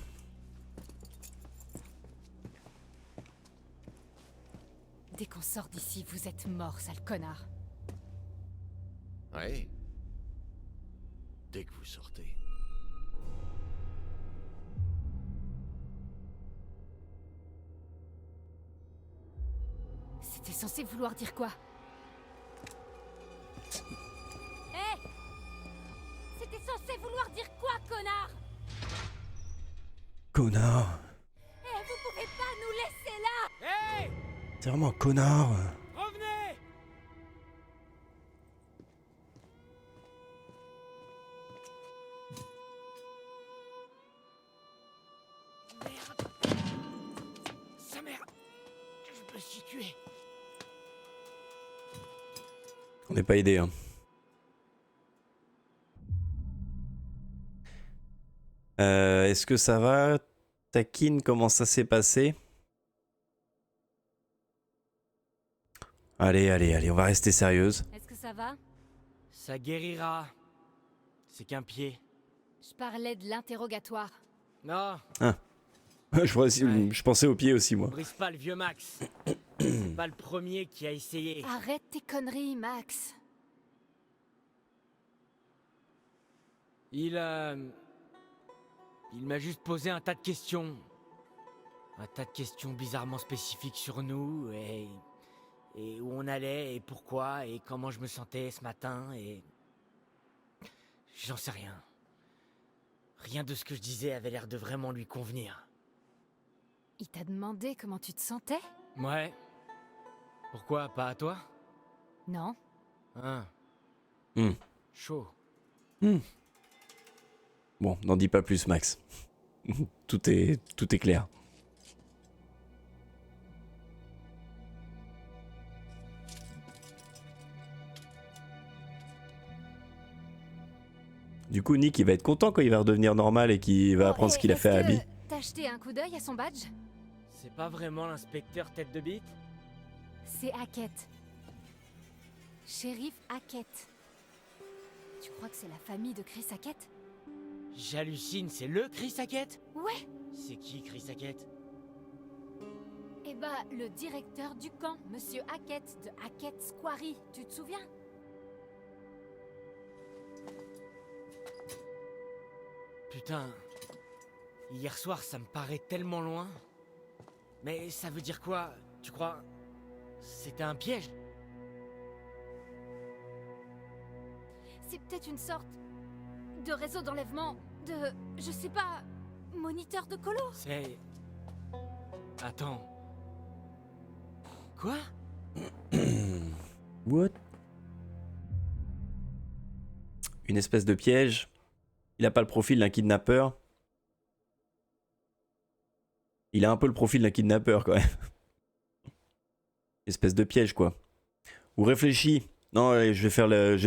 sort d'ici, vous êtes mort, sale connard. Ouais. Dès que vous sortez. C'était censé vouloir dire quoi? Hé! C'était censé vouloir dire quoi, connard? Connard. Eh, vous pouvez pas nous laisser là! Hé! C'est vraiment un connard. Revenez! Merde. Sa mère. Je me suis tué. On n'est pas aidé, hein. Est-ce que ça va? Taquine, comment ça s'est passé? Allez, on va rester sérieuse. Est-ce que ça va? Ça guérira. C'est qu'un pied. Je parlais de l'interrogatoire. Non, Je pensais au pied aussi, moi. brise pas le vieux Max. C'est pas le premier qui a essayé. Arrête tes conneries, Max. Il m'a juste posé un tas de questions. Un tas de questions bizarrement spécifiques sur nous et où on allait et pourquoi et comment je me sentais ce matin et... J'en sais rien. Rien de ce que je disais avait l'air de vraiment lui convenir. Il t'a demandé comment tu te sentais? Ouais. Pourquoi, pas à toi? Non. Hein. Hmm. Chaud. Bon, n'en dis pas plus, Max. Tout est clair. Du coup, Nick, il va être content quand il va redevenir normal et qu'il va apprendre ce qu'il a fait à Abby. T'as jeté un coup d'œil à son badge? C'est pas vraiment l'inspecteur tête de bite? C'est Hackett. Shérif Hackett. Tu crois que c'est la famille de Chris Hackett? J'hallucine, c'est le Chris Hackett? Ouais. C'est qui Chris Hackett? Eh bah, le directeur du camp, Monsieur Hackett de Hackett's Quarry, tu te souviens? Putain. Hier soir, ça me paraît tellement loin. Mais ça veut dire quoi, tu crois? C'était un piège? C'est peut-être une sorte de réseau d'enlèvement, de... je sais pas... moniteur de colo. C'est... Attends. Quoi? What? Une espèce de piège. Il a pas le profil d'un kidnappeur. Il a un peu le profil d'un kidnappeur quand même. Espèce de piège quoi. Ou réfléchis. Non, allez, je vais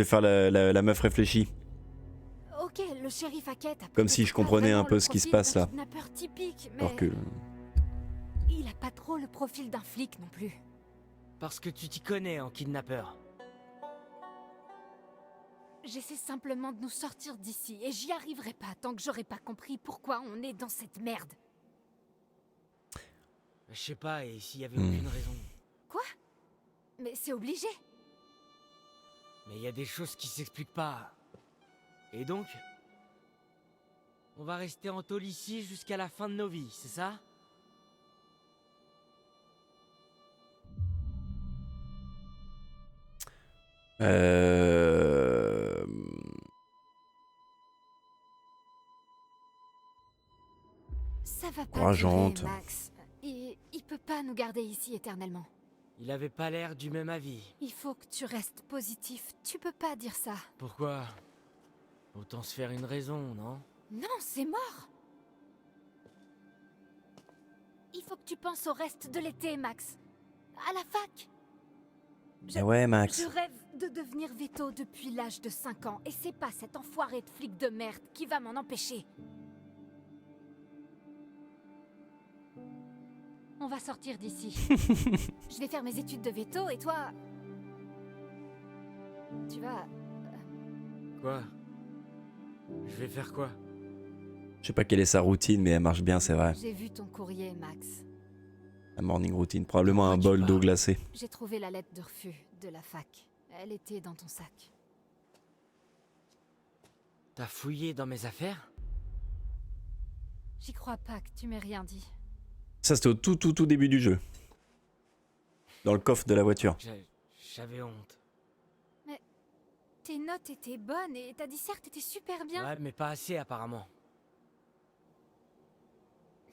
faire la meuf réfléchie. Ok, le shérif Hackett a Comme si je peut-être pas comprenais un vraiment peu le ce qui se profil passe d'un là. kidnappeur typique, mais Alors que... il a pas trop le profil d'un flic non plus. Parce que tu t'y connais en kidnappeur. J'essaie simplement de nous sortir d'ici, et j'y arriverai pas tant que j'aurai pas compris pourquoi on est dans cette merde. Je sais pas, et s'il y avait aucune raison. Quoi? Mais c'est obligé. Mais il y a des choses qui s'expliquent pas. Et donc? On va rester en tôle ici jusqu'à la fin de nos vies, c'est ça? Ça va pas Courageante. durer, Max. Il peut pas nous garder ici éternellement. Il avait pas l'air du même avis. Il faut que tu restes positif. Tu peux pas dire ça. Pourquoi? Autant se faire une raison, non? Non, c'est mort. Il faut que tu penses au reste de l'été, Max. À la fac. Eh ouais, Max. Je rêve de devenir veto depuis l'âge de 5 ans, et c'est pas cet enfoiré de flic de merde qui va m'en empêcher. On va sortir d'ici. Je vais faire mes études de veto, et toi... Tu vas... Quoi? Je vais faire quoi? Je sais pas quelle est sa routine, mais elle marche bien, c'est vrai. J'ai vu ton courrier, Max. La morning routine, probablement un De quoi tu bol d'eau parles? glacée. J'ai trouvé la lettre de refus de la fac. Elle était dans ton sac. T'as fouillé dans mes affaires? J'y crois pas que tu m'aies rien dit. Ça, c'était au tout début du jeu. Dans le coffre de la voiture. J'avais honte. Tes notes étaient bonnes et ta disserte était super bien. Ouais, mais pas assez apparemment.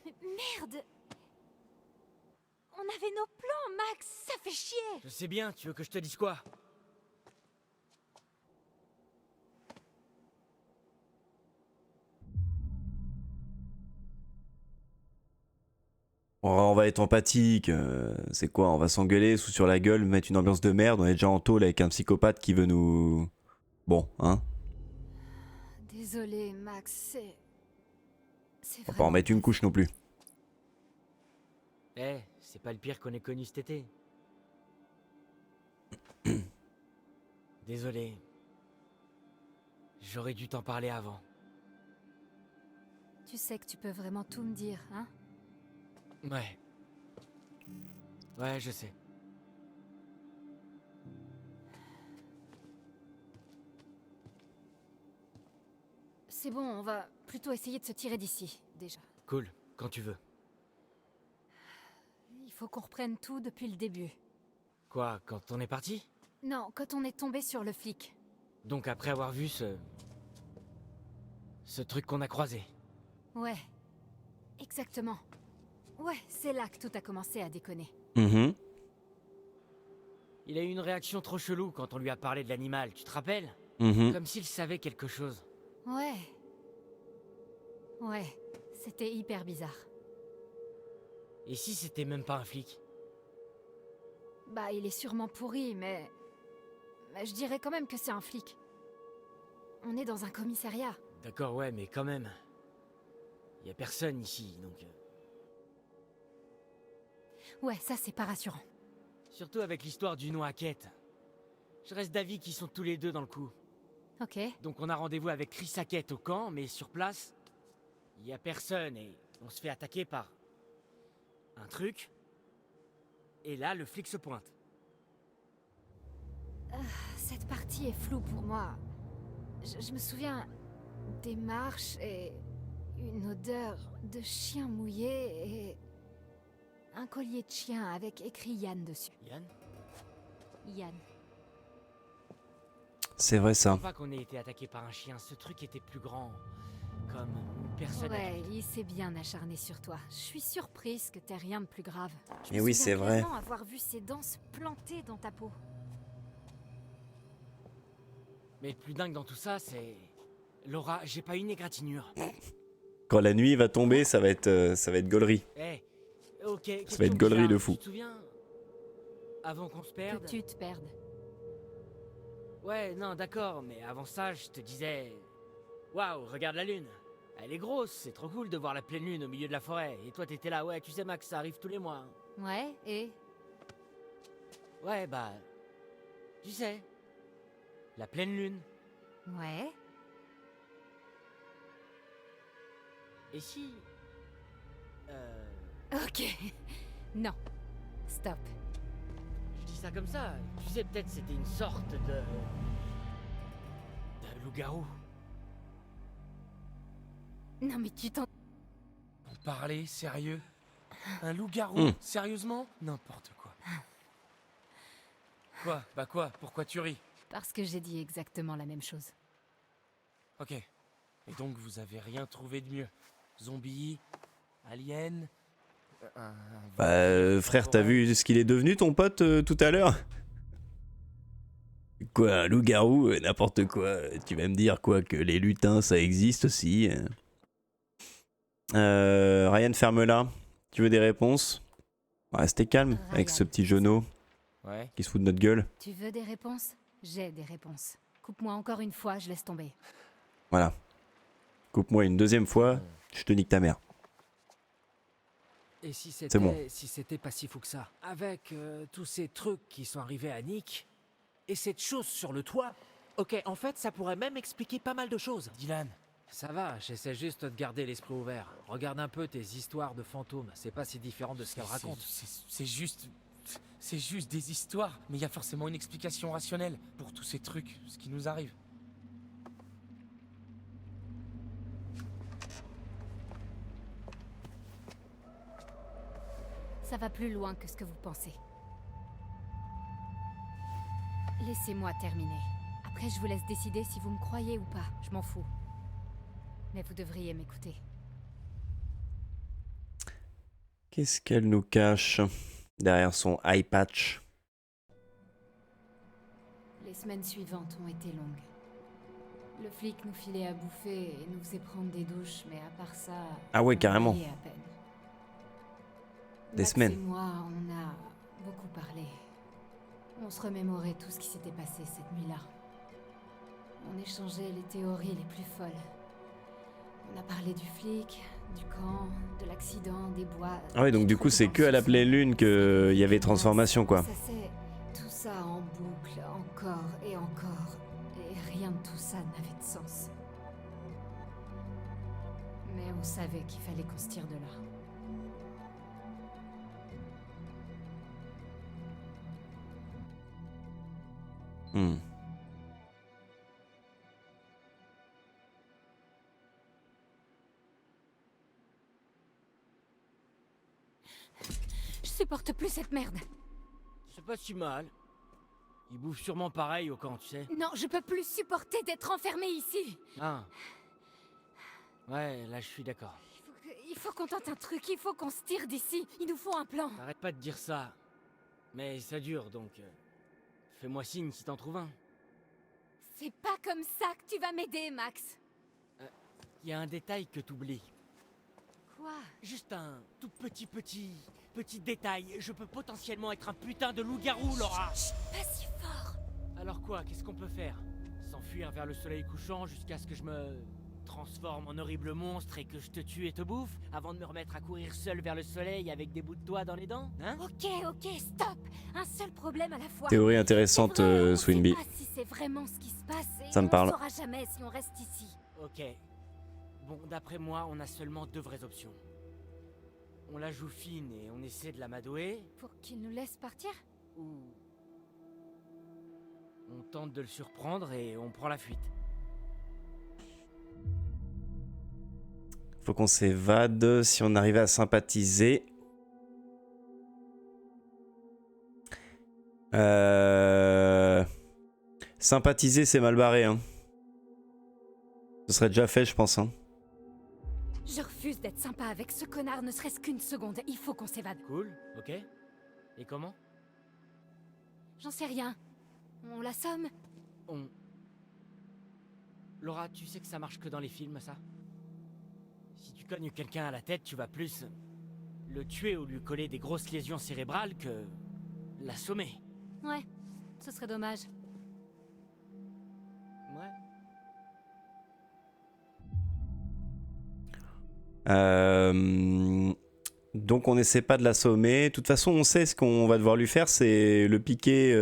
Mais merde! On avait nos plans, Max! Ça fait chier! Je sais bien, tu veux que je te dise quoi? On va être empathique. C'est quoi? On va s'engueuler, sous sur la gueule, mettre une ambiance de merde. On est déjà en tôle avec un psychopathe qui veut nous... Bon, hein? Désolé, Max, c'est On va pas en vraiment mettre une pas couche non plus. Eh, c'est pas le pire qu'on ait connu cet été. Désolé. J'aurais dû t'en parler avant. Tu sais que tu peux vraiment tout me dire, hein? Ouais. Ouais, je sais. C'est bon, on va plutôt essayer de se tirer d'ici, déjà. Cool, quand tu veux. Il faut qu'on reprenne tout depuis le début. Quoi, quand on est parti? Non, quand on est tombé sur le flic. Donc après avoir vu ce truc qu'on a croisé. Ouais. Exactement. Ouais, c'est là que tout a commencé à déconner. Mhm. Il a eu une réaction trop chelou quand on lui a parlé de l'animal, tu te rappelles? Mhm. Comme s'il savait quelque chose. Ouais. Ouais, c'était hyper bizarre. Et si c'était même pas un flic? Bah, il est sûrement pourri, mais je dirais quand même que c'est un flic. On est dans un commissariat. D'accord, ouais, mais quand même. Y a personne ici, donc... Ouais, ça c'est pas rassurant. Surtout avec l'histoire du nom Hackett. Je reste d'avis qu'ils sont tous les deux dans le coup. Ok. Donc on a rendez-vous avec Chris Hackett au camp, mais sur place, y a personne et on se fait attaquer par... un truc. Et là, le flic se pointe. Cette partie est floue pour moi. Je me souviens des marches et une odeur de chien mouillé et un collier de chien avec écrit Yann dessus. Yann? Yann. C'est vrai ça. Pas qu'on ait été attaqué par un chien, ce truc était plus grand. Comme une personne Ouais, adulte. il s'est bien acharné sur toi. Je suis surprise que t'aies rien de plus grave. Je Mais me oui, souviens c'est vrai. clairement avoir vu ses dents se planter dans ta peau. Mais le plus dingue dans tout ça, c'est... Laura, j'ai pas une égratignure. Quand la nuit va tomber, ça va être gaulerie. Eh, ok, Ça va question être gaulerie bizarre, de fou. Tu te souviens, avant qu'on se perde... Que tu te perdes. Ouais, non, d'accord, mais avant ça, je te disais... Waouh, regarde la lune. Elle est grosse, c'est trop cool de voir la pleine lune au milieu de la forêt. Et toi, t'étais là, ouais, tu sais, Max, ça arrive tous les mois. Ouais, et Ouais, bah... Tu sais... La pleine lune. ouais. Et si... Ok. Non. Stop. Je dis ça comme ça. Tu sais, peut-être c'était une sorte de loup-garou. Non mais tu t'en... Vous parlez sérieux? Un loup-garou? Sérieusement? N'importe quoi. Quoi? Bah quoi? Pourquoi tu ris? Parce que j'ai dit exactement la même chose. Ok. Et donc vous avez rien trouvé de mieux? Zombie? Alien? Frère, t'as vu ce qu'il est devenu ton pote tout à l'heure? Quoi, un loup-garou, n'importe quoi. Tu vas me dire quoi, que les lutins ça existe aussi. Ryan, ferme-la. Tu veux des réponses? Restez calme avec Ryan. ce petit genou Ouais. qui se fout de notre gueule. Tu veux des réponses? J'ai des réponses. Coupe-moi encore une fois, je laisse tomber. Voilà. Coupe-moi une deuxième fois, je te nique ta mère. Et si C'est bon. c'était pas si fou que ça? Avec tous ces trucs qui sont arrivés à Nick, et cette chose sur le toit, ok, en fait, ça pourrait même expliquer pas mal de choses. Dylan, Ça va, j'essaie juste de garder l'esprit ouvert. Regarde un peu tes histoires de fantômes, c'est pas si différent de ce qu'elles racontent. C'est juste... C'est juste des histoires, mais il y a forcément une explication rationnelle pour tous ces trucs, ce qui nous arrive. Ça va plus loin que ce que vous pensez. Laissez-moi terminer. Après, je vous laisse décider si vous me croyez ou pas. Je m'en fous. Mais vous devriez m'écouter. Qu'est-ce qu'elle nous cache derrière son eye patch? Les semaines suivantes ont été longues. Le flic nous filait à bouffer et nous faisait prendre des douches, mais à part ça... Ah ouais, on carrément. riait à peine. Des Max semaines. et moi, on a beaucoup parlé. On se remémorait tout ce qui s'était passé cette nuit-là. On échangeait les théories les plus folles. On a parlé du flic, du camp, de l'accident, des bois... Ah ouais, donc du coup, c'est que à la pleine lune qu'il y avait transformation, quoi. Ça c'est tout ça en boucle, encore et encore. Et rien de tout ça n'avait de sens. Mais on savait qu'il fallait qu'on se tire de là. Hmm. Je supporte plus cette merde. C'est pas si mal. Ils bouffent sûrement pareil au camp, tu sais. Non, je peux plus supporter d'être enfermé ici. Ah. Ouais, là je suis d'accord. Il faut qu'on tente un truc, il faut qu'on se tire d'ici. Il nous faut un plan. Arrête pas de dire ça. Mais ça dure, donc... fais-moi signe si t'en trouves un. C'est pas comme ça que tu vas m'aider, Max. Y a un détail que t'oublies. Quoi? Juste un tout petit détail. Je peux potentiellement être un putain de loup-garou, Laura. Pas si fort. Alors quoi, qu'est-ce qu'on peut faire? S'enfuir vers le soleil couchant jusqu'à ce que je me transforme en horrible monstre et que je te tue et te bouffe avant de me remettre à courir seul vers le soleil avec des bouts de doigts dans les dents, hein? Ok, stop. Un seul problème à la fois. Théorie intéressante, C'est vrai, on Swinby. sait pas si c'est vraiment ce qui se passe et Ça me on parle. saura jamais si on reste ici. Ok. Bon, d'après moi, on a seulement deux vraies options. On la joue fine et on essaie de l'amadouer, Pour qu'il nous laisse partir? ou... on tente de le surprendre et on prend la fuite. Faut qu'on s'évade. Si on arrivait à sympathiser. Sympathiser, c'est mal barré, hein. Ce serait déjà fait, je pense, hein. Je refuse d'être sympa avec ce connard, ne serait-ce qu'une seconde. Il faut qu'on s'évade. Cool, ok. Et comment? J'en sais rien. On l'assomme? On... Laura, tu sais que ça marche que dans les films, ça? Si tu cognes quelqu'un à la tête, tu vas plus le tuer ou lui coller des grosses lésions cérébrales que l'assommer. Ouais, ce serait dommage. Ouais. Donc on n'essaie pas de l'assommer. De toute façon, on sait ce qu'on va devoir lui faire, c'est le piquer.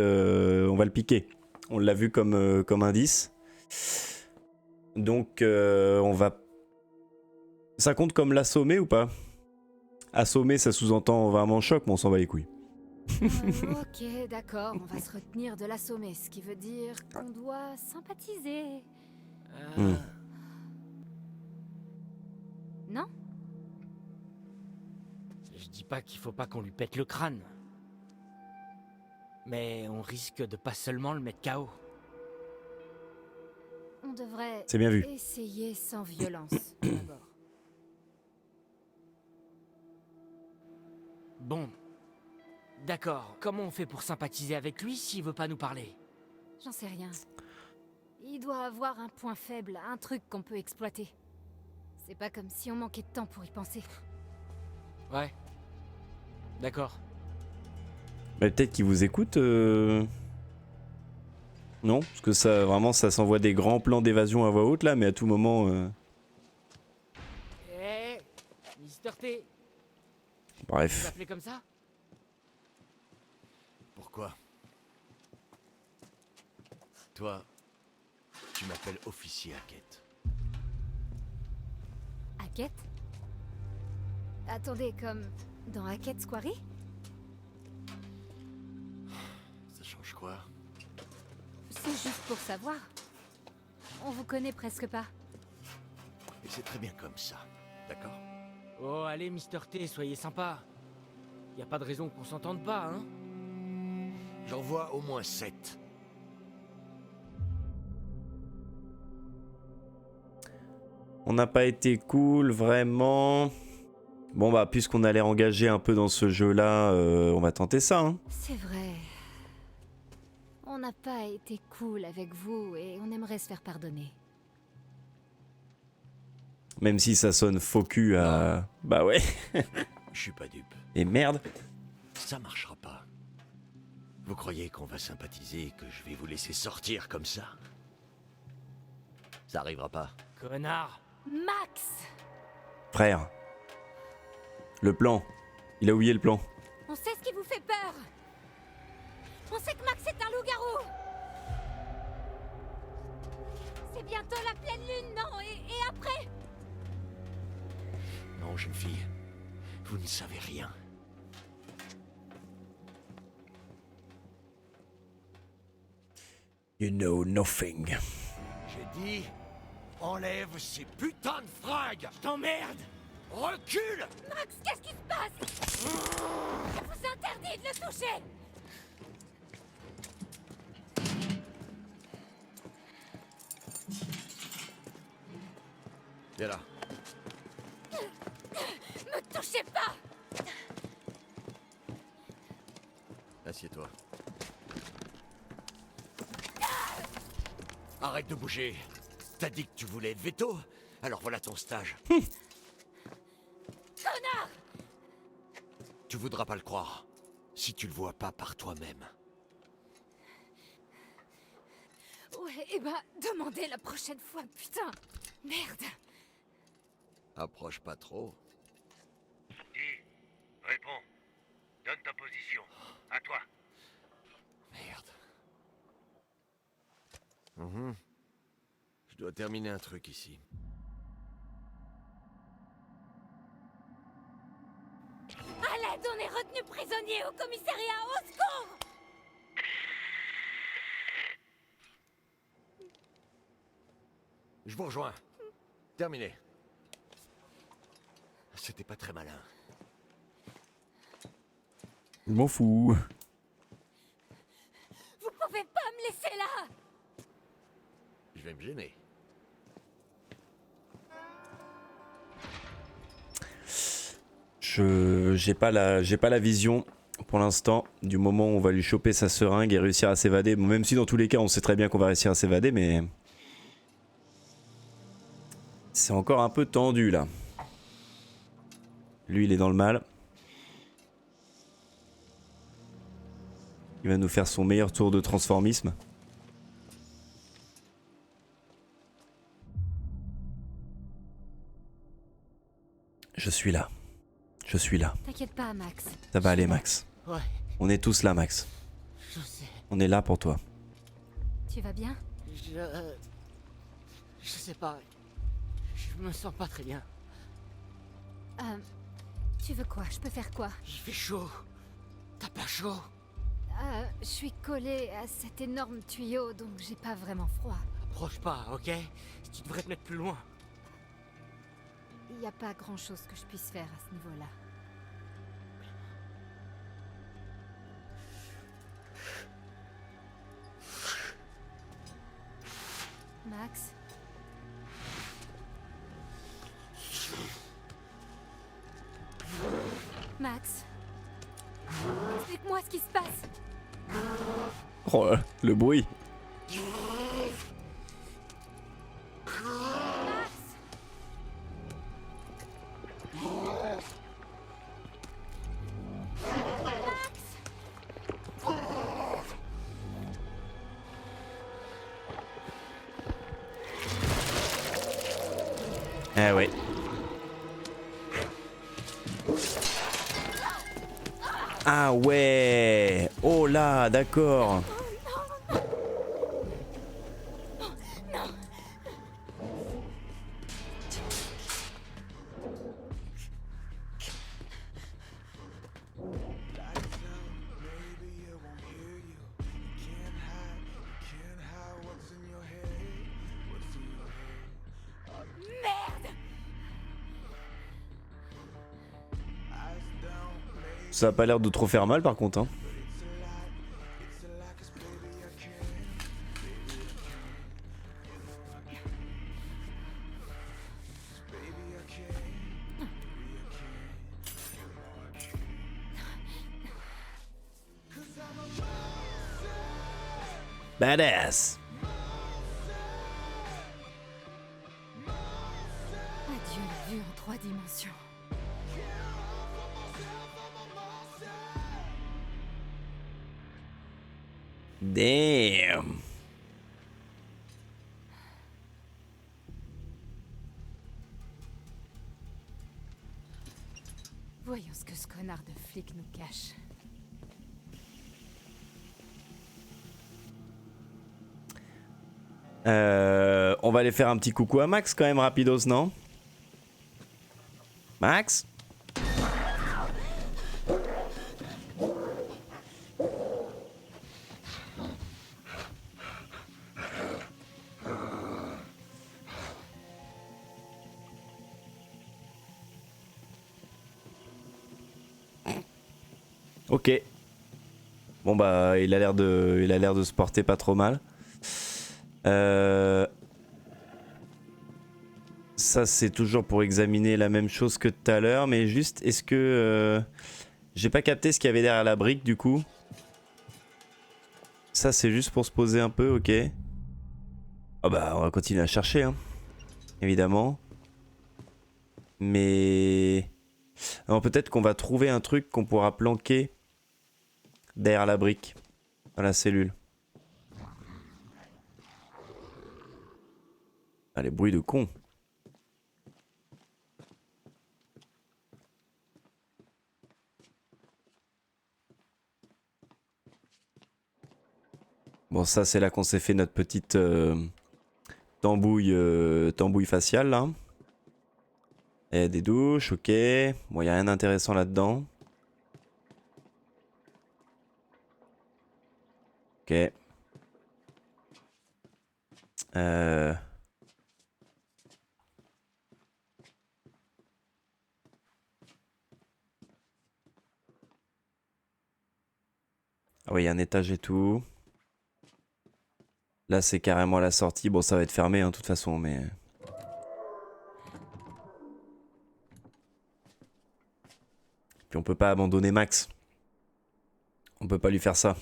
On va le piquer. On l'a vu comme indice. Donc on va... Ça compte comme l'assommer ou pas? Assommer, ça sous-entend vraiment choc, mais on s'en bat les couilles. Ok, d'accord, on va se retenir de l'assommer, ce qui veut dire qu'on doit sympathiser. Hmm. Non? Je dis pas qu'il faut pas qu'on lui pète le crâne. Mais on risque de pas seulement le mettre KO. On devrait C'est bien vu. essayer sans violence, d'abord. Bon. D'accord, comment on fait pour sympathiser avec lui s'il veut pas nous parler? J'en sais rien. Il doit avoir un point faible, un truc qu'on peut exploiter. C'est pas comme si on manquait de temps pour y penser. Ouais. D'accord. Mais peut-être qu'il vous écoute. Non, parce que ça, vraiment, ça s'envoie des grands plans d'évasion à voix haute là, mais à tout moment. Eh, Mister T, vous Bref. l'appelez comme ça? Pourquoi? Toi, tu m'appelles officier Hackett. Hackett? Attendez, comme dans Hackett's Quarry? Ça change quoi? C'est juste pour savoir. On vous connaît presque pas. Et c'est très bien comme ça, d'accord? Oh, allez, Mr. T, soyez sympa. Y a pas de raison qu'on s'entende pas, hein? J'en vois au moins 7. On n'a pas été cool, vraiment. Bon bah, puisqu'on a l'air engagé un peu dans ce jeu-là, on va tenter ça, hein. C'est vrai. On n'a pas été cool avec vous et on aimerait se faire pardonner. Même si ça sonne faux cul à... Bah ouais. Je suis pas dupe. Et merde. Ça marchera pas. Vous croyez qu'on va sympathiser et que je vais vous laisser sortir comme ça? Ça arrivera pas. Connard! Max! Frère. Le plan. Il a oublié le plan. On sait ce qui vous fait peur. On sait que Max est un loup-garou. C'est bientôt la pleine lune, non? Et après? Non, jeune fille. Vous ne savez rien. You know nothing. J'ai dit, enlève ces putains de fringues. Je t'emmerde! Recule! Max, qu'est-ce qui se passe? Je vous interdis de le toucher. Viens là. Me touchez pas. Assieds-toi. Arrête de bouger. T'as dit que tu voulais le veto? Alors voilà ton stage. Connard! Tu voudras pas le croire. Si tu le vois pas par toi-même. Ouais, et bah, demandez la prochaine fois, putain. Merde. Approche pas trop. Dis, réponds. Donne ta position. À toi. Merde. Je dois terminer un truc ici. À l'aide, on est retenu prisonnier au commissariat, au secours! Je vous rejoins. Terminé. C'était pas très malin. Je m'en fous. Vous pouvez pas me laisser là! Je vais me gêner. J'ai pas la vision pour l'instant du moment où on va lui choper sa seringue et réussir à s'évader. Bon, même si dans tous les cas on sait très bien qu'on va réussir à s'évader, mais c'est encore un peu tendu là. Lui il est dans le mal. Il va nous faire son meilleur tour de transformisme. Je suis là. Je suis là. T'inquiète pas, Max. Ça va aller, Max. Ouais, On est tous là, Max. je sais. On est là pour toi. Tu vas bien? Je sais pas. Je me sens pas très bien. Tu veux quoi? Je peux faire quoi? Il fait chaud. T'as pas chaud? Je suis collée à cet énorme tuyau, donc j'ai pas vraiment froid. Approche pas, ok? Tu devrais te mettre plus loin. Il y a pas grand-chose que je puisse faire à ce niveau-là. Max? Max? Explique-moi ce qui se passe. Oh, le bruit. Max? Ah ouais. Ah ouais. Oh là, d'accord. Ça a pas l'air de trop faire mal par contre. Hein. Badass. Adieu la vue en 3 dimensions. Damn. Voyons ce que ce connard de flic nous cache. On va aller faire un petit coucou à Max quand même rapidos, non? Max? Ok. Bon bah il a l'air de se porter pas trop mal. Ça c'est toujours pour examiner la même chose que tout à l'heure, mais juste est-ce que j'ai pas capté ce qu'il y avait derrière la brique du coup. Ça c'est juste pour se poser un peu, ok. Ah bah on va continuer à chercher hein, évidemment. Mais alors peut-être qu'on va trouver un truc qu'on pourra planquer derrière la brique, dans la cellule. Ah les bruits de con. Bon ça c'est là qu'on s'est fait notre petite tambouille faciale là. Et des douches, ok. Bon y a rien d'intéressant là-dedans. Ok. Ah oui, il y a un étage et tout. Là, c'est carrément la sortie. Bon, ça va être fermé, hein, de toute façon, mais... Puis on peut pas abandonner Max. On peut pas lui faire ça.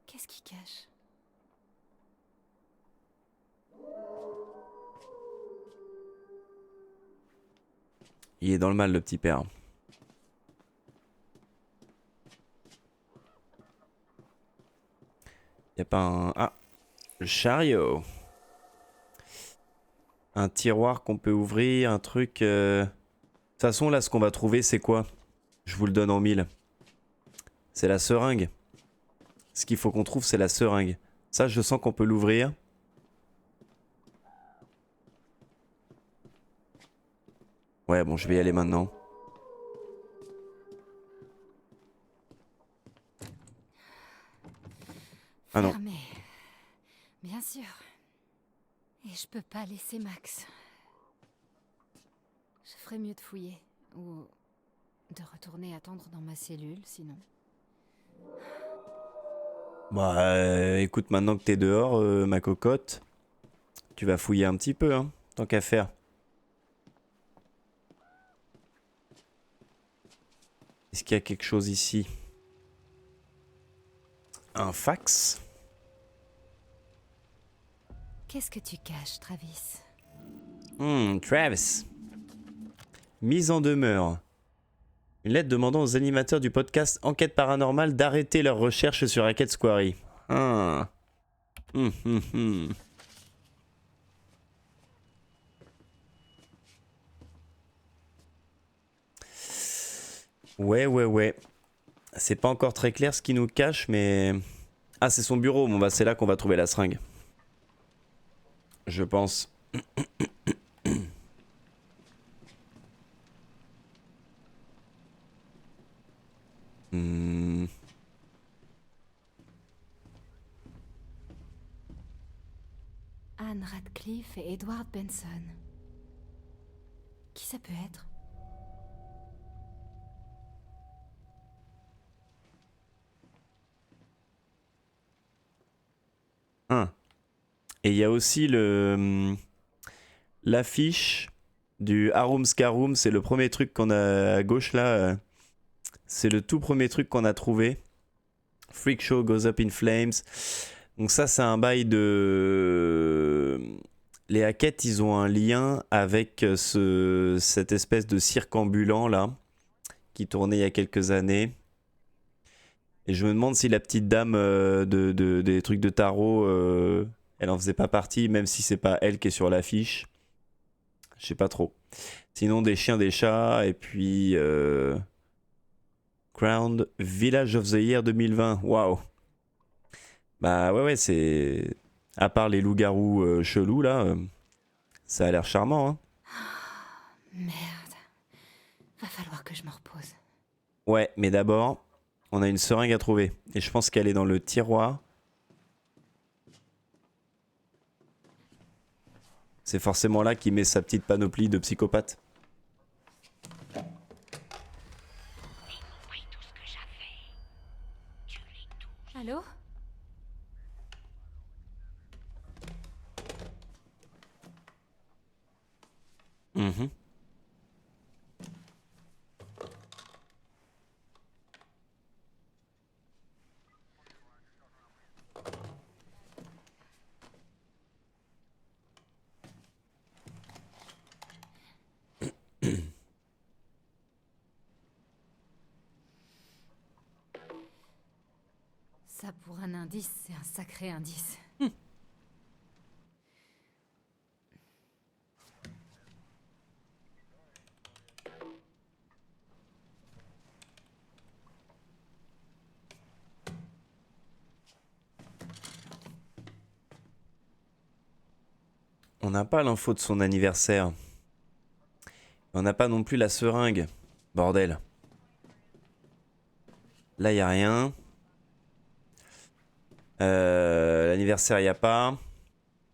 Qu'est-ce qu'il cache? Il est dans le mal, le petit père. Y a pas un... Ah, le chariot. Un tiroir qu'on peut ouvrir, un truc... De toute façon, là, ce qu'on va trouver, c'est quoi? Je vous le donne en mille. C'est la seringue. Ce qu'il faut qu'on trouve, c'est la seringue. Ça, je sens qu'on peut l'ouvrir. Ouais, bon, je vais y aller maintenant. Ah non. Fermé. Bien sûr. Et je peux pas laisser Max. Je ferais mieux de fouiller. Ou de retourner attendre dans ma cellule, sinon. Bah écoute, maintenant que t'es dehors, ma cocotte, tu vas fouiller un petit peu, hein, tant qu'à faire. Est-ce qu'il y a quelque chose ici? Un fax? Qu'est-ce que tu caches, Travis? Travis. Mise en demeure. Une lettre demandant aux animateurs du podcast Enquête Paranormale d'arrêter leurs recherches sur Hackett Quarry. Ah. Ouais. C'est pas encore très clair ce qui nous cache, mais... Ah, c'est son bureau. Bon, bah, c'est là qu'on va trouver la seringue. Je pense. Anne Radcliffe et Edward Benson. Qui ça peut être? Hein. Et il y a aussi l'affiche du Harum Scarum. C'est le premier truc qu'on a à gauche là. C'est le tout premier truc qu'on a trouvé. Freak Show Goes Up in Flames. Donc ça, c'est un bail de... Les Hackett, ils ont un lien avec cette espèce de cirque ambulant là, qui tournait il y a quelques années. Et je me demande si la petite dame des trucs de tarot, elle en faisait pas partie, même si c'est pas elle qui est sur l'affiche. Je sais pas trop. Sinon, des chiens, des chats, et puis... Crowned Village of the Year 2020. Waouh. Bah ouais, c'est... À part les loups-garous chelous, là, ça a l'air charmant, hein. Merde. Va falloir que je me repose. Ouais, mais d'abord, on a une seringue à trouver. Et je pense qu'elle est dans le tiroir. C'est forcément là qu'il met sa petite panoplie de psychopathe. Allô? Mhm. Ça, pour un indice, c'est un sacré indice. On n'a pas l'info de son anniversaire. On n'a pas non plus la seringue. Bordel. Là, il n'y a rien. L'anniversaire, il n'y a pas.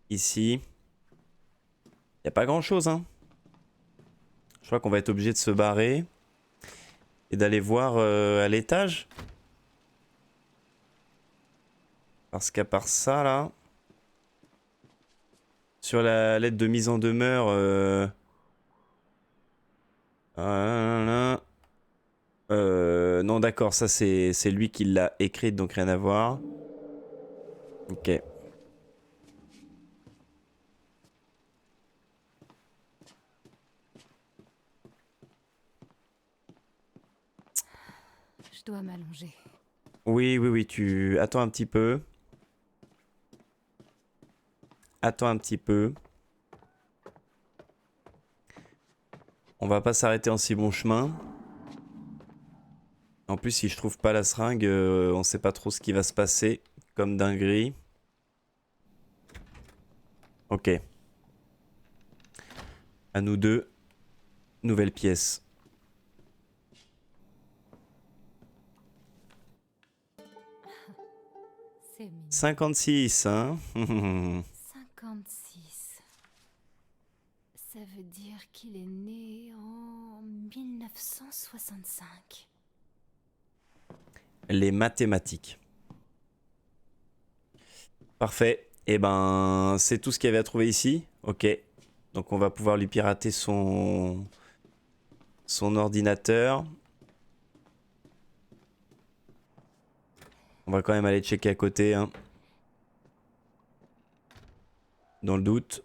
Ici. Il n'y a pas grand-chose, hein. Je crois qu'on va être obligé de se barrer. Et d'aller voir à l'étage. Parce qu'à part ça, là... Sur la lettre de mise en demeure... non, d'accord, ça c'est lui qui l'a écrite, donc rien à voir. Ok. Je dois m'allonger. Oui, oui, oui, tu... Attends un petit peu. Attends un petit peu. On va pas s'arrêter en si bon chemin. En plus, si je trouve pas la seringue, on sait pas trop ce qui va se passer. Comme dinguerie. Ok. À nous deux. Nouvelle pièce. C'est mignon. 56, hein. 56. Ça veut dire qu'il est né en 1965. Les mathématiques. Parfait. Et ben, c'est tout ce qu'il y avait à trouver ici. Ok. Donc on va pouvoir lui pirater son ordinateur. On va quand même aller checker à côté, hein. Dans le doute.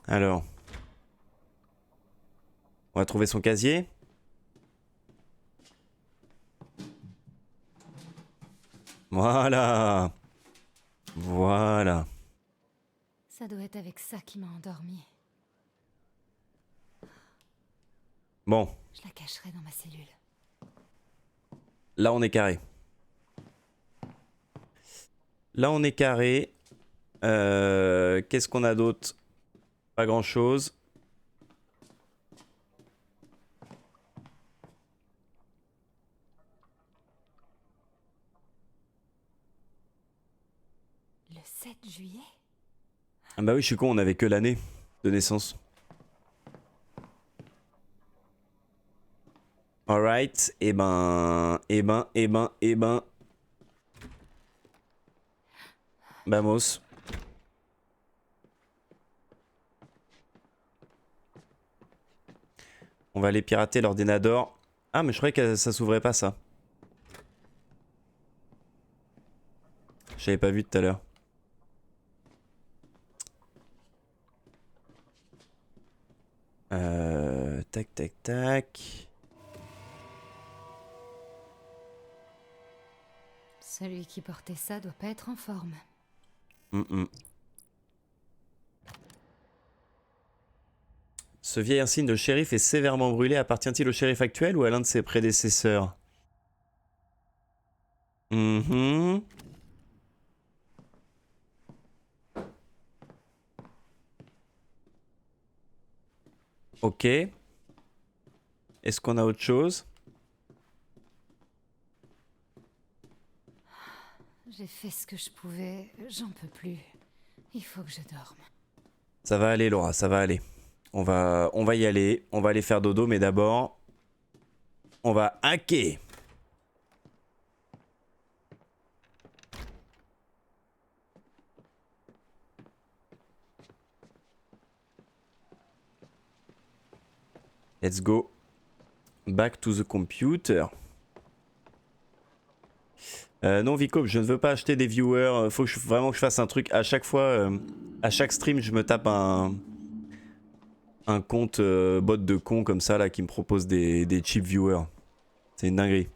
Alors. On va trouver son casier. Voilà. Voilà. Ça doit être avec ça qui m'a endormi. Bon, Je la cacherai dans ma cellule. là on est carré. Là on est carré. Qu'est-ce qu'on a d'autre? Pas grand chose. 7 juillet? Ah bah oui, je suis con, on avait que l'année de naissance. Alright, et ben... Vamos. On va aller pirater l'ordinateur. Ah, mais je croyais que ça s'ouvrait pas, ça. J'avais pas vu tout à l'heure. Tac, tac, tac. Celui qui portait ça doit pas être en forme. Ce vieil insigne de shérif est sévèrement brûlé. Appartient-il au shérif actuel ou à l'un de ses prédécesseurs? Ok. Est-ce qu'on a autre chose? J'ai fait ce que je pouvais, j'en peux plus. Il faut que je dorme. Ça va aller, Laura, ça va aller. On va y aller. On va aller faire dodo, mais d'abord, on va hacker. Let's go. Back to the computer. Non, Vico, je ne veux pas acheter des viewers. Faut que vraiment que je fasse un truc. À chaque fois, à chaque stream, je me tape un compte bot de con comme ça là qui me propose des cheap viewers. C'est une dinguerie.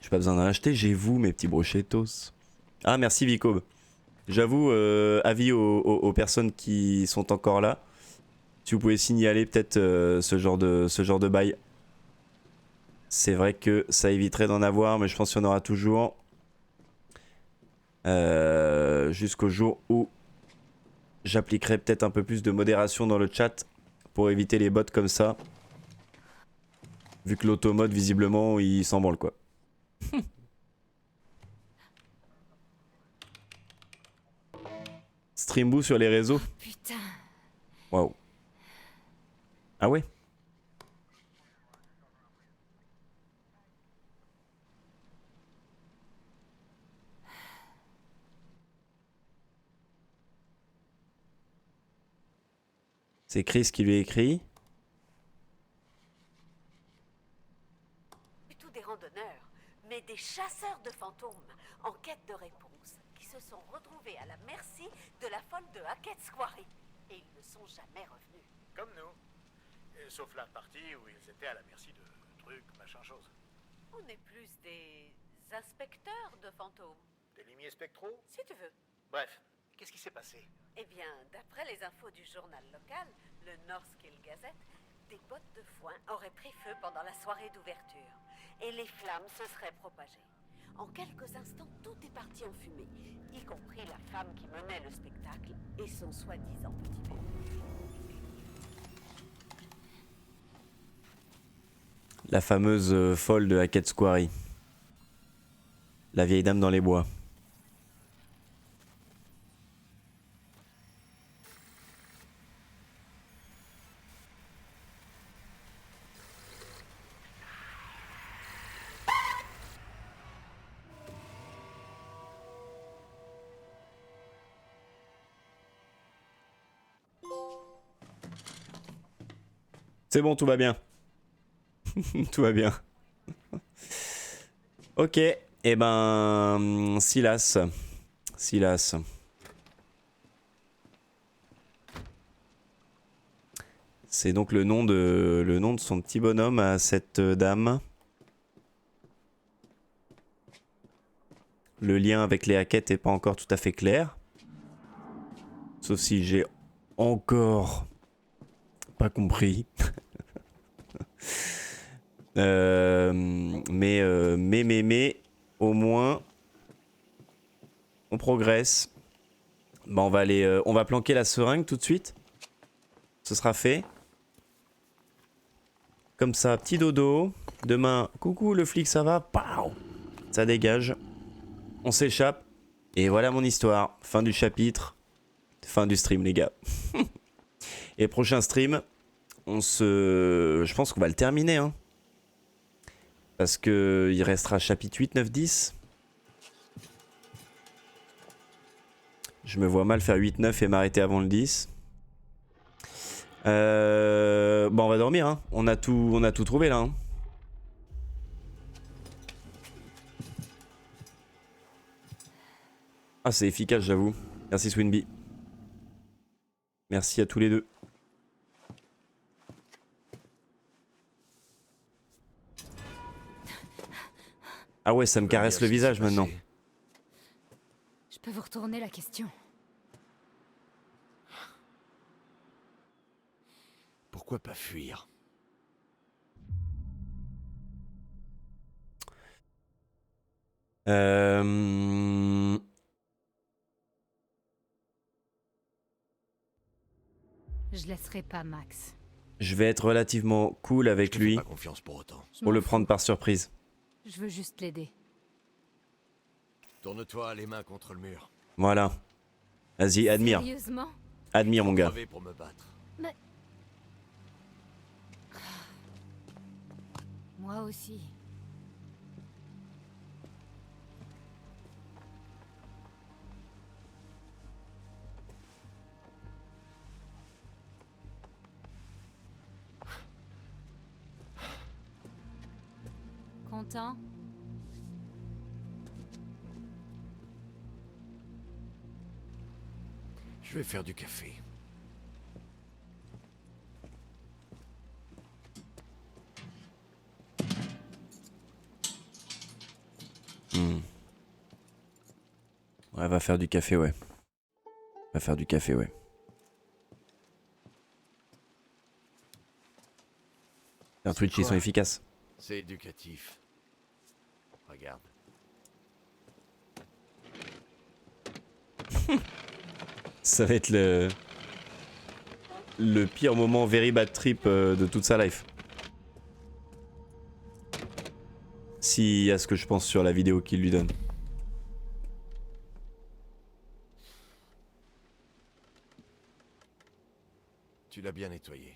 J'ai pas besoin d'en acheter. J'ai vous, mes petits brochettos. Ah, merci Vico. J'avoue, avis aux personnes qui sont encore là. Si vous pouvez signaler peut-être ce genre de bail. C'est vrai que ça éviterait d'en avoir, mais je pense qu'il y en aura toujours. Jusqu'au jour où j'appliquerai peut-être un peu plus de modération dans le chat pour éviter les bots comme ça. Vu que l'automode, visiblement, il s'en branle quoi. Streamboo sur les réseaux. Putain. Waouh. Ah ouais? C'est Chris qui lui écrit. Plutôt des randonneurs, mais des chasseurs de fantômes en quête de réponses qui se sont retrouvés à la merci de la folle de Hackett's Quarry. Et ils ne sont jamais revenus. Comme nous. Sauf la partie où ils étaient à la merci de trucs, machin chose. On est plus des inspecteurs de fantômes, Des limiers spectraux? si tu veux. Bref, qu'est-ce qui s'est passé? Eh bien, d'après les infos du journal local, le Northkill Gazette, des bottes de foin auraient pris feu pendant la soirée d'ouverture. Et les flammes se seraient propagées. En quelques instants, tout est parti en fumée, y compris la femme qui menait le spectacle et son soi-disant petit bébé. La fameuse folle de Hackett's Quarry. La vieille dame dans les bois. C'est bon, tout va bien. Tout va bien. Ok, et ben... Silas. Silas. C'est donc le nom de son petit bonhomme à cette dame. Le lien avec les Hackett est pas encore tout à fait clair. Sauf si j'ai encore pas compris. Mais au moins on progresse. Bah on va aller, on va planquer la seringue tout de suite. Ce sera fait. Comme ça, petit dodo. Demain, coucou le flic, ça va? Pow, ça dégage. On s'échappe. Et voilà mon histoire. Fin du chapitre. Fin du stream, les gars. Et prochain stream, je pense qu'on va le terminer. Hein. Parce que il restera chapitre 8, 9, 10. Je me vois mal faire 8, 9 et m'arrêter avant le 10. Bon, on va dormir. Hein. On a tout trouvé là. Hein. Ah, c'est efficace, j'avoue. Merci Swinby. Merci à tous les deux. Ah ouais, ça me caresse le visage maintenant. Je peux vous retourner la question. Pourquoi pas fuir? Je laisserai pas Max. Je vais être relativement cool avec lui Pas confiance pour autant. Je pour m'en le fous. prendre par surprise. Je veux juste l'aider. Tourne-toi les mains contre le mur. Voilà. Vas-y, admire. Sérieusement? Admire mon gars. Crever pour me battre. Moi aussi. Content? Je vais faire du café. Ouais, va faire du café, ouais. Va faire du café, ouais. Un Twitch, ils sont efficaces. C'est éducatif. Regarde. Ça va être le pire moment very bad trip de toute sa life. Si à ce que je pense sur la vidéo qu'il lui donne. Tu l'as bien nettoyé.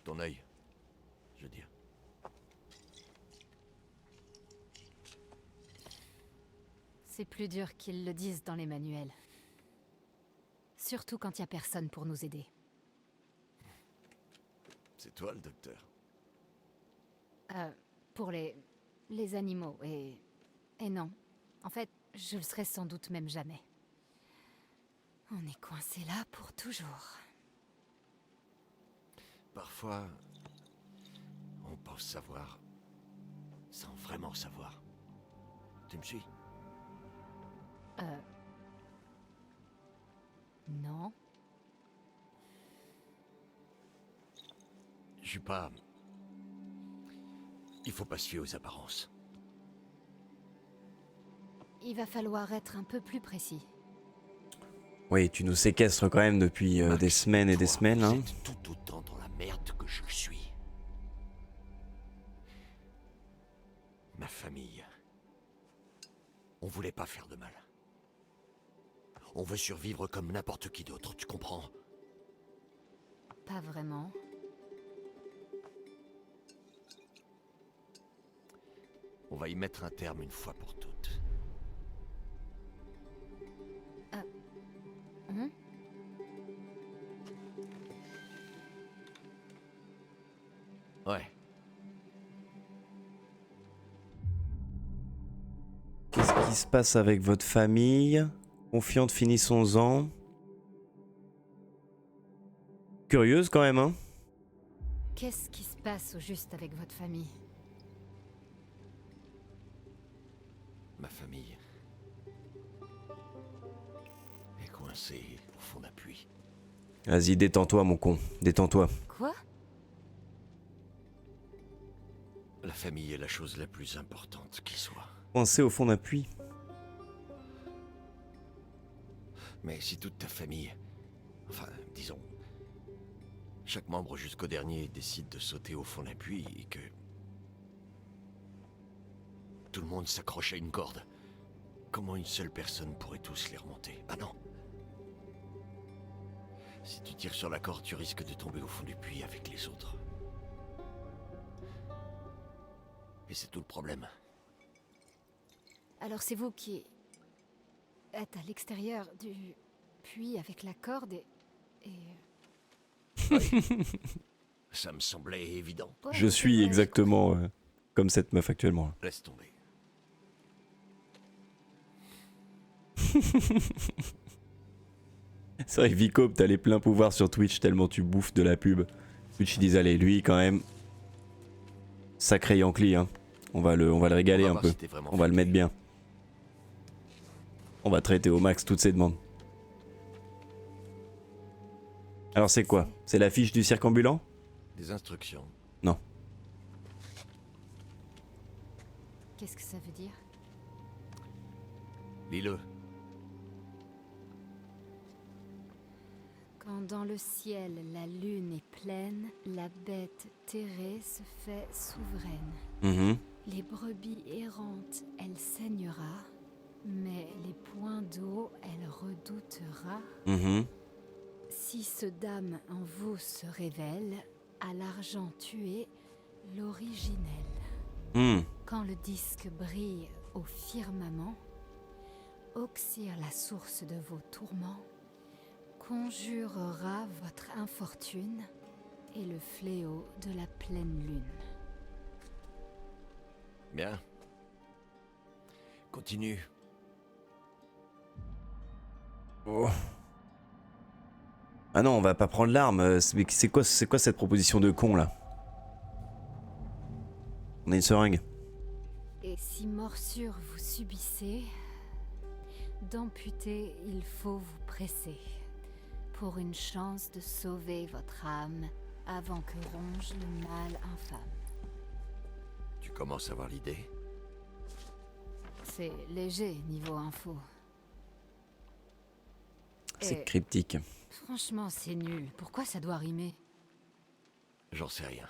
Ton œil, je veux dire. C'est plus dur qu'ils le disent dans les manuels. Surtout quand il y a personne pour nous aider. C'est toi le docteur. Pour les animaux et non. En fait, je le serai sans doute même jamais. On est coincé là pour toujours. Parfois, on pense savoir sans vraiment savoir. Tu me suis? Non. Je suis pas... Il faut pas se fier aux apparences. Il va falloir être un peu plus précis. Oui, tu nous séquestres quand même depuis Max, des semaines et des toi, semaines. vous Hein. êtes tout autant dans la merde que je le suis. Ma famille. On voulait pas faire de mal. On veut survivre comme n'importe qui d'autre, tu comprends? Pas vraiment. On va y mettre un terme une fois pour toutes. Hein? Ouais. Qu'est-ce qui se passe avec votre famille? Confiante, finissons-en. Curieuse quand même, hein? Qu'est-ce qui se passe au juste avec votre famille? Ma famille est coincée au fond d'un puits. Vas-y, détends-toi, mon con. Détends-toi. Quoi? La famille est la chose la plus importante qui soit. Coincé au fond d'un puits. Mais si toute ta famille, enfin, disons, chaque membre jusqu'au dernier décide de sauter au fond d'un puits et que tout le monde s'accroche à une corde, Comment une seule personne pourrait tous les remonter? Ah non. Si tu tires sur la corde, tu risques de tomber au fond du puits avec les autres. Et c'est tout le problème. Alors c'est vous qui êtes à l'extérieur du puits avec la corde et... Ça me semblait évident. Ouais, Je c'est suis vrai, exactement comme cette meuf actuellement. Laisse tomber. C'est vrai que Vico, t'as les pleins pouvoirs sur Twitch tellement tu bouffes de la pub. Twitch ils disent allez, lui quand même, sacré Yankee, hein. On va le régaler On va un voir peu. si t'es vraiment On va le futé. mettre bien. On va traiter au max toutes ses demandes. Alors c'est quoi? C'est l'affiche du cirque ambulant? Des instructions. Non. Qu'est-ce que ça veut dire? Lis-le. Quand dans le ciel la lune est pleine, la bête terrée se fait souveraine. Mhm. Les brebis errantes, elle saignera, mais les points d'eau, elle redoutera. Mhm. Si ce dame en vous se révèle, à l'argent tué, l'originel. Hmm. Quand le disque brille au firmament, oxyre la source de vos tourments, conjurera votre infortune et le fléau de la pleine lune. Bien. Continue. Oh. Ah non, on va pas prendre l'arme. Mais c'est quoi cette proposition de con là? On a une seringue. Et si morsure vous subissez, d'amputer il faut vous presser, pour une chance de sauver votre âme avant que ronge le mal infâme. Tu commences à avoir l'idée? C'est léger niveau info. C'est Et cryptique. franchement, c'est nul. Pourquoi ça doit rimer? J'en sais rien.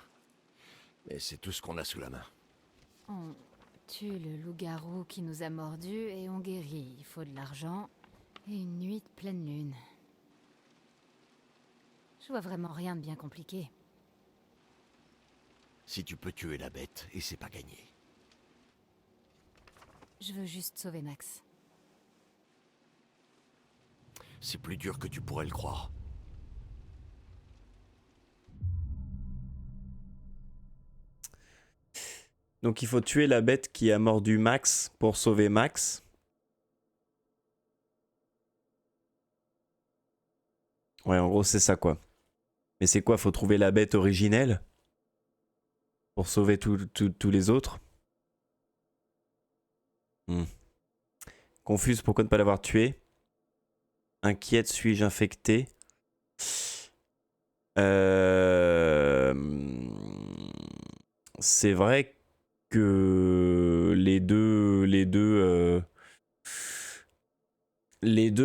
Mais c'est tout ce qu'on a sous la main. On tue le loup-garou qui nous a mordus et on guérit. Il faut de l'argent et une nuit de pleine lune. Je vois vraiment rien de bien compliqué. Si tu peux tuer la bête, et c'est pas gagné. Je veux juste sauver Max. C'est plus dur que tu pourrais le croire. Donc il faut tuer la bête qui a mordu Max pour sauver Max. Ouais, en gros c'est ça quoi. Mais c'est quoi? Faut trouver la bête originelle pour sauver tous les autres. Confuse, pourquoi ne pas l'avoir tué? Inquiète, suis-je infecté? C'est vrai que les deux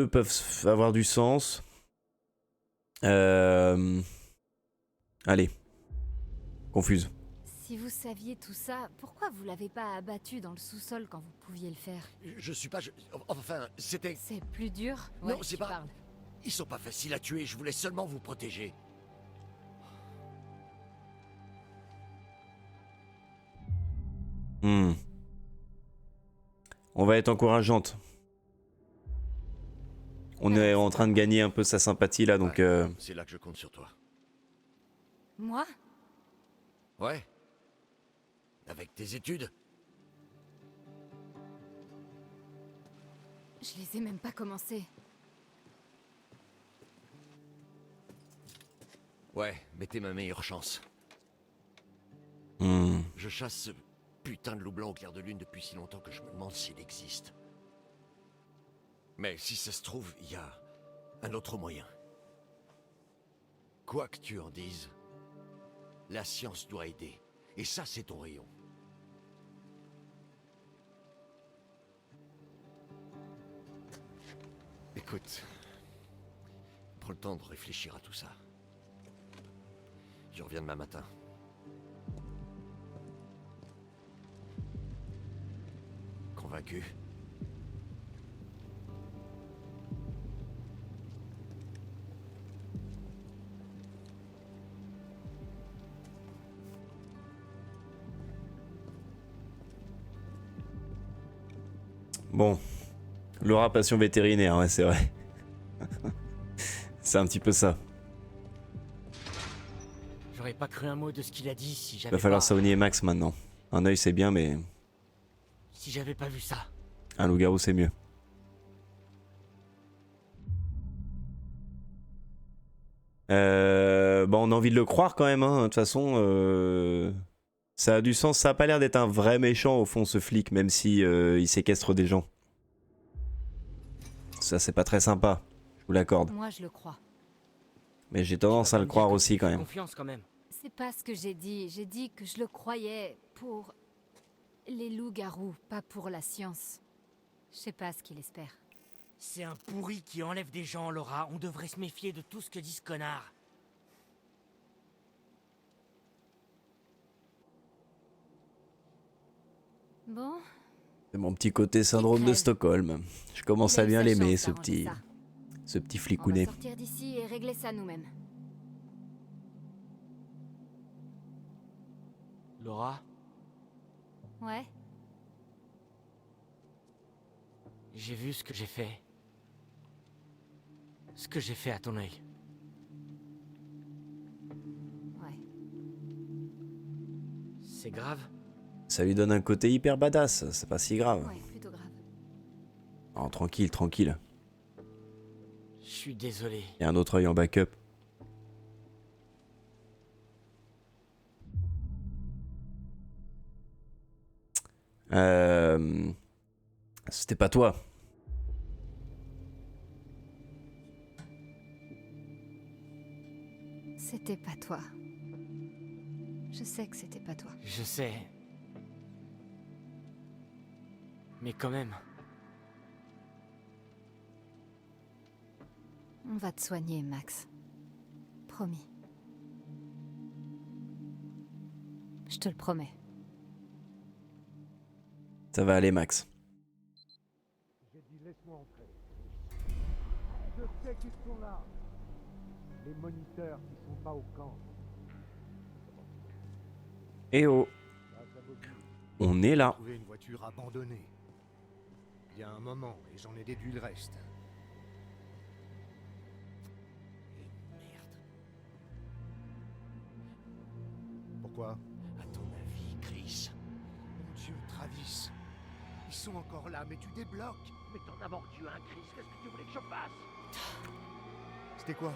peuvent avoir du sens. Allez, confuse. Si vous saviez tout ça, pourquoi vous l'avez pas abattu dans le sous-sol quand vous pouviez le faire? Je suis pas... Enfin, c'était... C'est plus dur? Non, Ouais, c'est tu pas... parles. Ils sont pas faciles à tuer, je voulais seulement vous protéger. On va être encourageante. On est en train de gagner un peu sa sympathie là, donc... Ouais, c'est là que je compte sur toi. Moi? Ouais. Avec tes études. Je les ai même pas commencées. Ouais, mais t'es ma meilleure chance. Je chasse ce putain de loup blanc au clair de lune depuis si longtemps que je me demande s'il existe. Mais si ça se trouve, il y a un autre moyen. Quoi que tu en dises, la science doit aider. Et ça, c'est ton rayon. Écoute, prends le temps de réfléchir à tout ça. Je reviens demain matin. Convaincu? Bon. Laura, passion vétérinaire, ouais, c'est vrai. C'est un petit peu ça. J'aurais pas cru un mot de ce qu'il a dit si j'avais Va falloir pas... soigner Max maintenant. Un œil c'est bien, mais Si j'avais pas vu ça. un loup-garou c'est mieux. Bon, on a envie de le croire quand même, hein. De toute façon, ça a du sens. Ça a pas l'air d'être un vrai méchant au fond, ce flic, même si il séquestre des gens. Ça, c'est pas très sympa. Je vous l'accorde. Moi, je le crois. Mais j'ai tendance à le croire aussi quand même. Confiance quand même. C'est pas ce que j'ai dit. J'ai dit que je le croyais pour les loups-garous, pas pour la science. Je sais pas ce qu'il espère. C'est un pourri qui enlève des gens, Laura. On devrait se méfier de tout ce que dit ce connard. Bon, C'est mon petit côté syndrome de crève. Stockholm. Je commence il a à eu bien sa l'aimer, chance ce d'arranger ça. petit On va flicounet. sortir d'ici et régler ça nous-mêmes. Laura, Ouais. j'ai vu ce que j'ai fait. Ce que j'ai fait à ton œil. Ouais. C'est grave. Ça lui donne un côté hyper badass, c'est pas si grave. Ouais, plutôt grave. Oh, tranquille, tranquille. Je suis désolé. Il y a un autre œil en backup. C'était pas toi. C'était pas toi. Je sais que c'était pas toi. Je sais. Mais quand même. On va te soigner, Max. Promis. Je te le promets. Ça va aller, Max. J'ai dit laisse-moi entrer. Je sais qu'ils sont là. Les moniteurs qui sont pas au camp. Eh oh, on est là. Trouvé une voiture abandonnée. Il y a un moment et j'en ai déduit le reste. Pourquoi? À ton avis, Chris? Mon Dieu, Travis. Ils sont encore là, mais tu débloques. Mais t'en as mordu un, Chris. Qu'est-ce que tu voulais que je fasse? C'était quoi?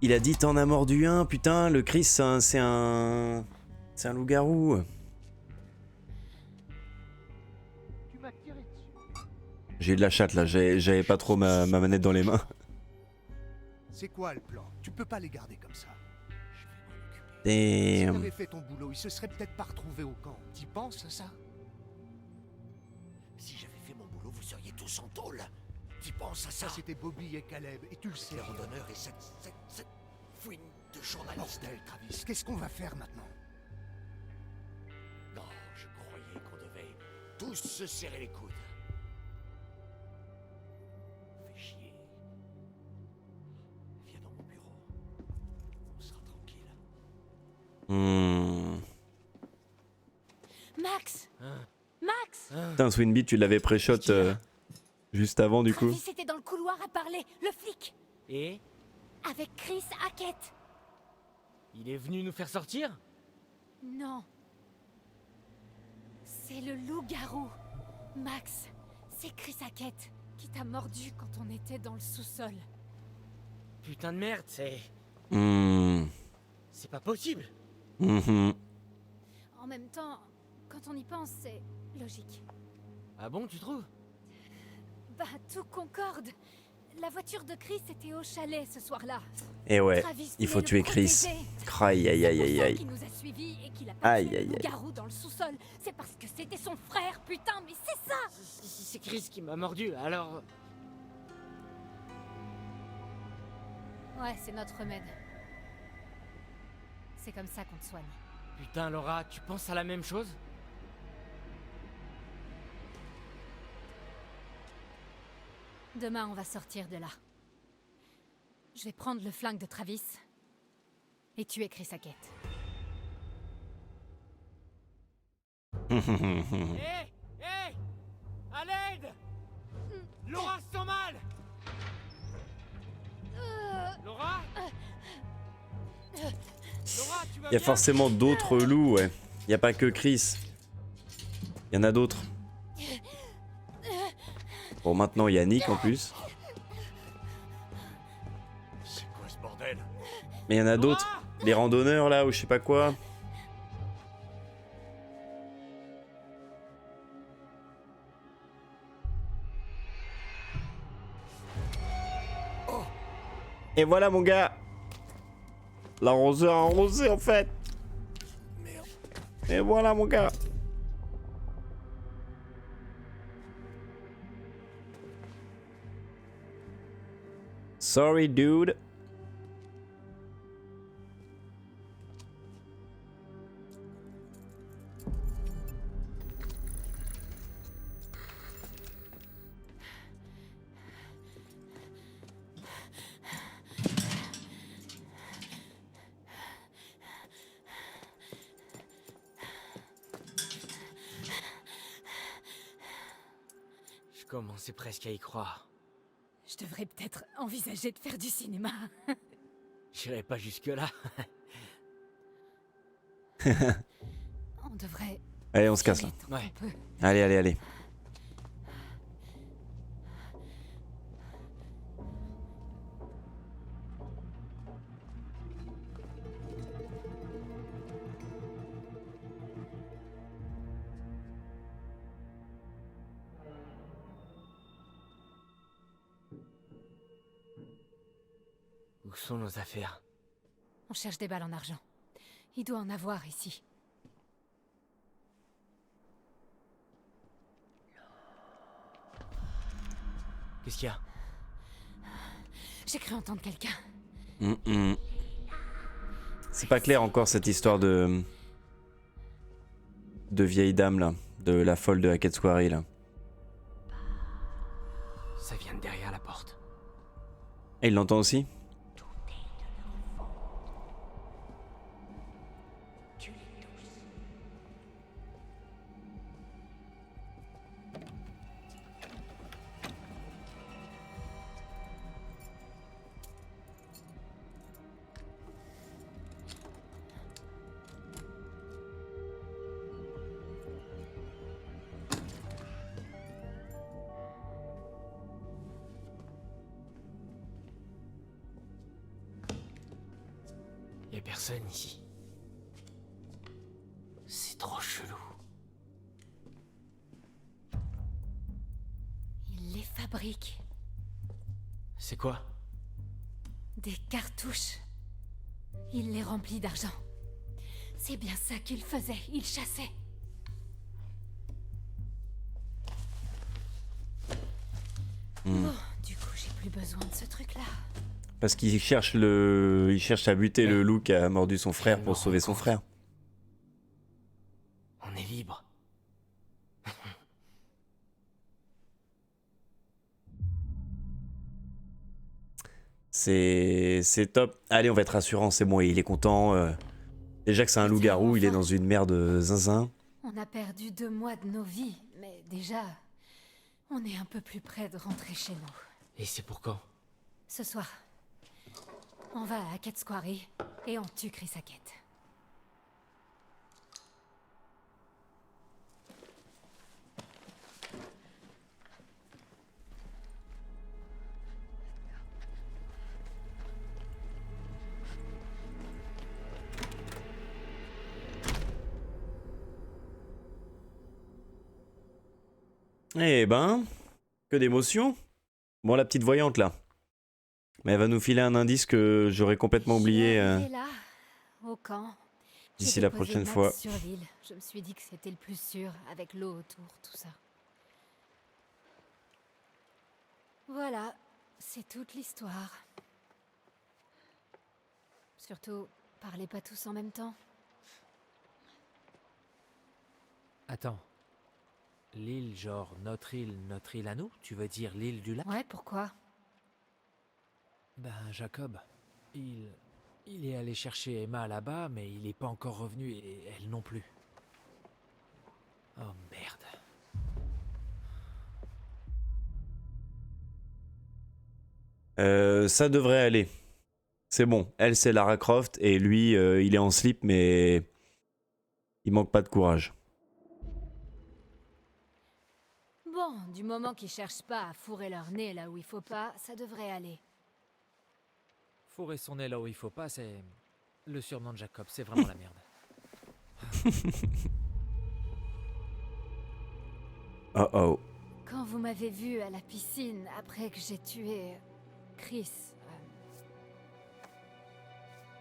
Il a dit t'en as mordu un, putain, le Chris c'est un loup-garou. Tu m'as tiré dessus. J'ai eu de la chatte là, j'avais pas trop ma manette dans les mains. C'est quoi le plan? Tu peux pas les garder comme ça. Je vais m'en occuper. Si Damn. t'avais fait ton boulot, ils se seraient peut-être pas retrouvés au camp. T'y penses à ça? Si j'avais fait mon boulot, vous seriez tous en tôle. T'y penses à ça? Ça, c'était Bobby et Caleb, et tu le sais. Les randonneurs et cette fouine de journalistes. Bordel, Travis, qu'est-ce qu'on va faire maintenant? Non, je croyais qu'on devait tous se serrer les coudes. Fais chier. Viens dans mon bureau. On sera tranquille. Max Hein. Max Putain, Swinby, tu l'avais pré-shot juste avant du coup. Travis était dans le couloir à parler, le flic, Et avec Chris Hackett. il est venu nous faire sortir? Non. C'est le loup-garou. Max, c'est Chris Hackett qui t'a mordu quand on était dans le sous-sol. Putain de merde, c'est... Hmm. C'est pas possible. Mhm. En même temps, quand on y pense, c'est logique. Ah bon, tu trouves? Bah, tout concorde. La voiture de Chris était au chalet ce soir-là. Et ouais, Travis il faut voulait tuer le Chris. protéger. Aïe aïe aïe C'est aïe pour ça aïe. qu'il nous a suivis et qu'il a pas Aïe, tué aïe, le aïe. loup-garou dans le sous-sol. C'est parce que c'était son frère, putain, mais c'est ça. C'est Chris qui m'a mordu, alors... Ouais, c'est notre remède. C'est comme ça qu'on te soigne. Putain, Laura, tu penses à la même chose? Demain, on va sortir de là. Je vais prendre le flingue de Travis et tuer Chris Hackett. Hé! Hé! À l'aide! Laura se sent mal! Laura? Laura, tu vas Il y a bien? forcément d'autres loups, ouais. Il n'y a pas que Chris. Il y en a d'autres. Bon, maintenant il y a Nick en plus. C'est quoi ce bordel? Mais il y en a d'autres. Les randonneurs là, ou je sais pas quoi. Et voilà mon gars. L'arroseur a arrosé en fait. Merde. Et voilà mon gars. Sorry dude. Je commençais presque à y croire. Je devrais peut-être envisager de faire du cinéma. J'irai pas jusque-là. On devrait... Allez, on se casse là. filer tant Ouais. qu'on peut. Allez, allez, allez. Où sont nos affaires? On cherche des balles en argent. Il doit en avoir ici. Qu'est-ce qu'il y a? J'ai cru entendre quelqu'un. C'est pas clair encore cette histoire de vieille dame là, de la folle de Hackett Quarry là. Ça vient de derrière la porte. Et il l'entend aussi? Y a personne ici. C'est trop chelou. Il les fabrique. C'est quoi? Des cartouches. Il les remplit d'argent. C'est bien ça qu'il faisait. Il chassait. Bon, du coup, j'ai plus besoin de ce truc-là. Parce qu'il cherche il cherche à buter le loup qui a mordu son frère pour sauver son frère. On est libre. C'est top. Allez, on va être rassurant, c'est bon, il est content. Déjà que c'est un loup-garou, il est dans une merde zinzin. On a perdu 2 mois de nos vies, mais déjà, on est un peu plus près de rentrer chez nous. Et c'est pour quand? Ce soir, on va à Hackett Quarry et on tue Chris Hackett. Eh ben, que d'émotion. Bon, la petite voyante là. Mais elle va nous filer un indice que j'aurais complètement oublié Et là, au camp. d'ici j'ai la déposé prochaine Max fois. sur l'île. Je me suis dit que c'était le plus sûr, avec l'eau autour, tout ça. Voilà, c'est toute l'histoire. Surtout, parlez pas tous en même temps. Attends. L'île, genre notre île à nous? Tu veux dire l'île du lac? Ouais, pourquoi? Ben, Jacob, il est allé chercher Emma là-bas, mais il est pas encore revenu et elle non plus. Oh merde. Ça devrait aller. C'est bon. Elle, c'est Lara Croft et lui, il est en slip, mais il manque pas de courage. Bon, du moment qu'ils cherchent pas à fourrer leur nez là où il faut pas, ça devrait aller. Fourrer son nez là où il faut pas, c'est le surnom de Jacob, c'est vraiment la merde. Oh oh. Quand vous m'avez vu à la piscine après que j'ai tué Chris,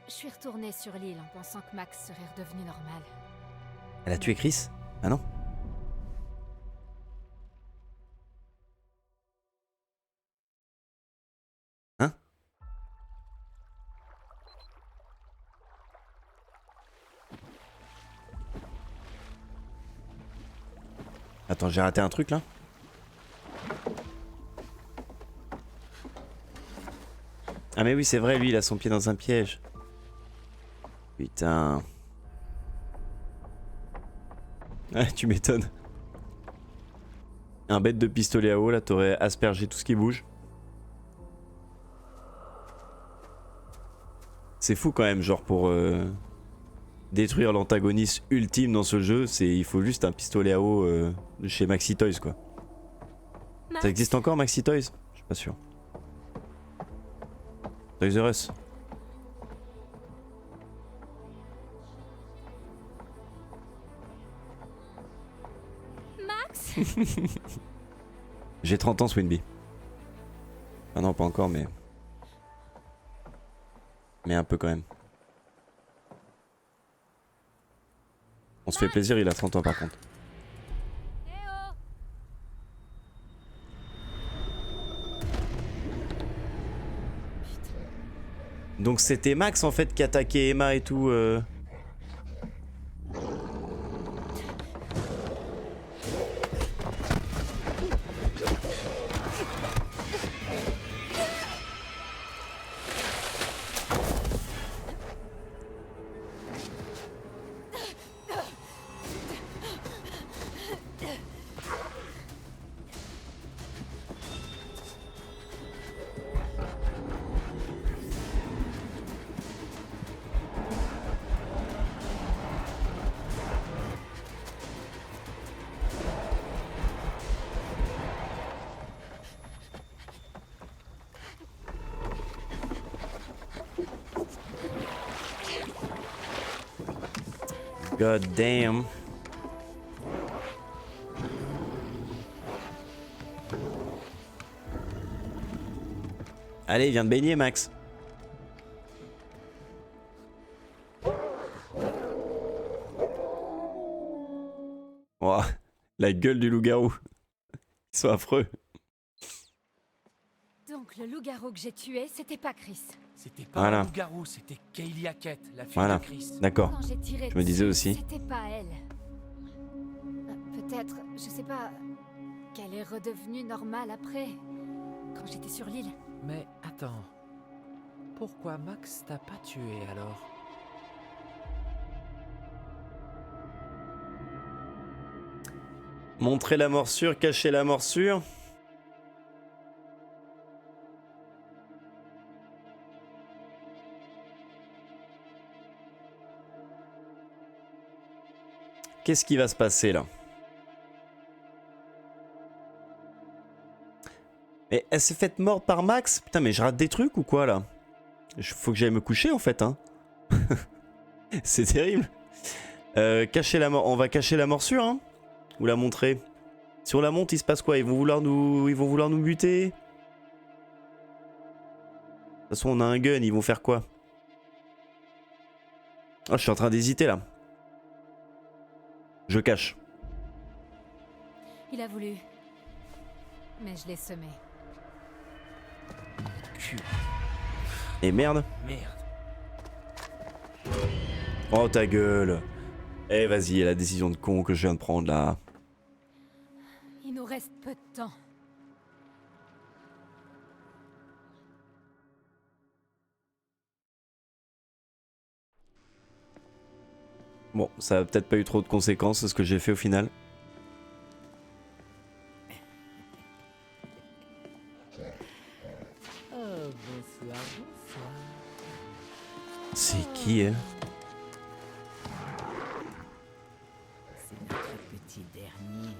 je suis retournée sur l'île en pensant que Max serait redevenu normal. Elle a tué Chris? Ah non? Hein? Attends, j'ai raté un truc là? Ah mais oui, c'est vrai, lui, il a son pied dans un piège. Putain. Ouais, tu m'étonnes. Un bête de pistolet à eau, là, t'aurais aspergé tout ce qui bouge. C'est fou quand même, genre pour détruire l'antagoniste ultime dans ce jeu, il faut juste un pistolet à eau de chez Maxi Toys quoi. Max, Ça existe encore Maxi Toys? Je suis pas sûr. Toys R Us. Max, J'ai 30 ans Swinby. Ah non pas encore mais un peu quand même. On se fait plaisir, il a 30 ans par contre. eh oh. Donc c'était Max en fait qui attaquait Emma et tout. God damn. Allez, viens de baigner, Max. Oh, la gueule du loup-garou. Ils sont affreux. Donc le loup-garou que j'ai tué, c'était pas Chris. C'était pas Voilà. un loup-garou, c'était Kaylee Hackett, la fille Voilà. de Chris. D'accord. Quand j'ai tiré Je me disais dessus, aussi. c'était pas elle. Peut-être, je sais pas, qu'elle est redevenue normale après, quand j'étais sur l'île. Mais attends. Pourquoi Max t'a pas tué alors? Montrer la morsure, cacher la morsure. Qu'est-ce qui va se passer là? Mais elle s'est faite morte par Max? Putain mais je rate des trucs ou quoi là? Faut que j'aille me coucher en fait hein. C'est terrible. Cacher la on va cacher la morsure hein? Ou la montrer? Si on la monte il se passe quoi? Ils vont vouloir nous buter? De toute façon on a un gun, ils vont faire quoi? Oh je suis en train d'hésiter là. Je cache. Il a voulu. Mais je l'ai semé. Et merde. Merde. Oh ta gueule. Eh vas-y, la décision de con que je viens de prendre là. Il nous reste peu de temps. Bon, ça a peut-être pas eu trop de conséquences ce que j'ai fait au final. bonsoir, bonsoir. C'est qui, elle? C'est notre petit dernier.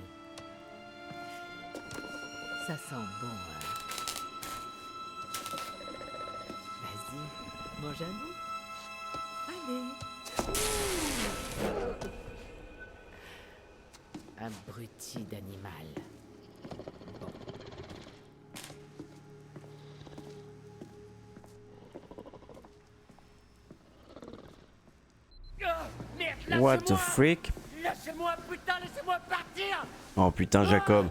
Ça sent bon, hein? Vas-y, mange un bout. Allez. Abruti d'animal. Merde, What the freak? Lâchez-moi, putain, laissez-moi partir. Oh putain, Jacob.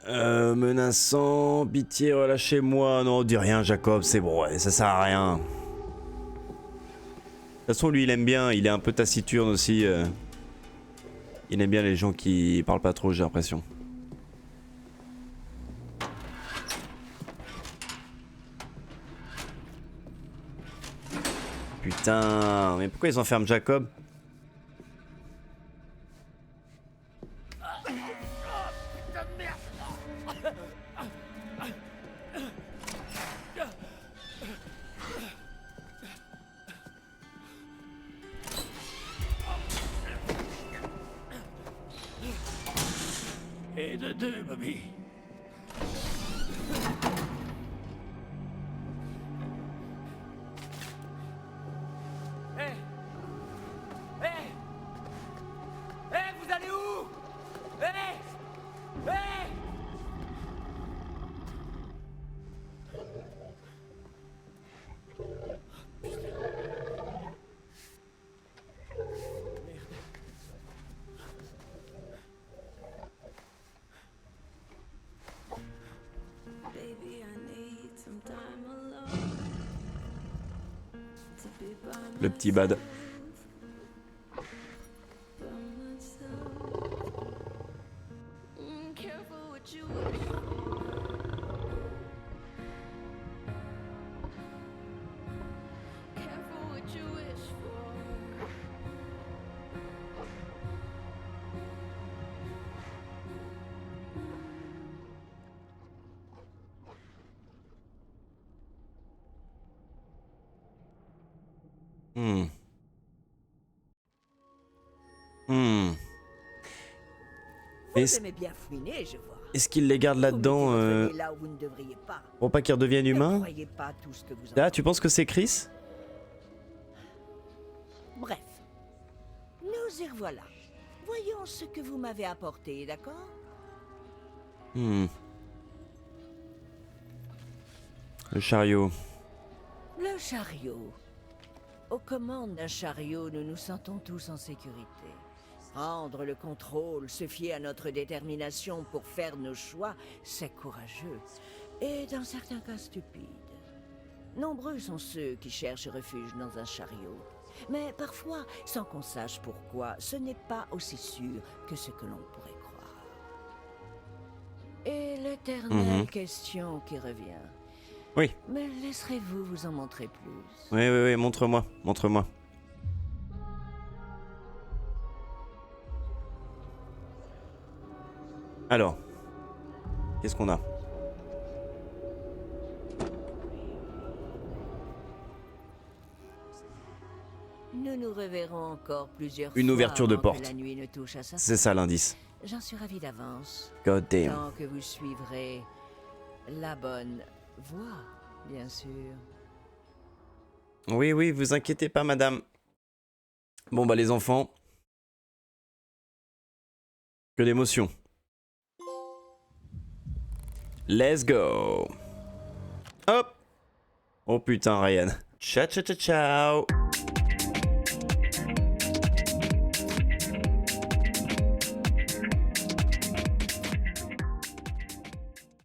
Menaçant, pitié, relâchez-moi. Non, dis rien, Jacob, c'est bon, ouais, ça sert à rien. De toute façon, lui, il aime bien, il est un peu taciturne aussi. Il aime bien les gens qui parlent pas trop, j'ai l'impression. Putain, mais pourquoi ils enferment Jacob? Et de deux, Bobby. Hé Hé Hé, vous allez où? Hé Hé Le petit bad. Vous aimez bien fouiner, je vois. Est-ce qu'il les garde là-dedans Vous mettez votre nez là où vous ne devriez pas. pour pas qu'ils redeviennent Ne humains? croyez pas tout ce que vous Là, tu penses que c'est Chris? Bref, nous y revoilà. Voyons ce que vous m'avez apporté, d'accord? Le chariot. Le chariot. Aux commandes d'un chariot, nous nous sentons tous en sécurité. Prendre le contrôle, se fier à notre détermination pour faire nos choix, c'est courageux. Et dans certains cas stupide. Nombreux sont ceux qui cherchent refuge dans un chariot. Mais parfois, sans qu'on sache pourquoi, ce n'est pas aussi sûr que ce que l'on pourrait croire. Et l'éternelle question qui revient. Oui. Me laisserez-vous vous en montrer plus? Oui, oui, oui, montre-moi, montre-moi. Alors, qu'est-ce qu'on a? Nous nous reverrons encore plusieurs Une fois ouverture de avant porte. que la nuit ne touche à sa C'est ça l'indice. J'en suis ravi d'avance. God damn. Tant que vous suivrez la bonne voie, bien sûr. Oui, oui, vous inquiétez pas, madame. Bon, bah, les enfants. Que d'émotion. Let's go. Hop. Oh putain, Ryan. Ciao, ciao, ciao, ciao.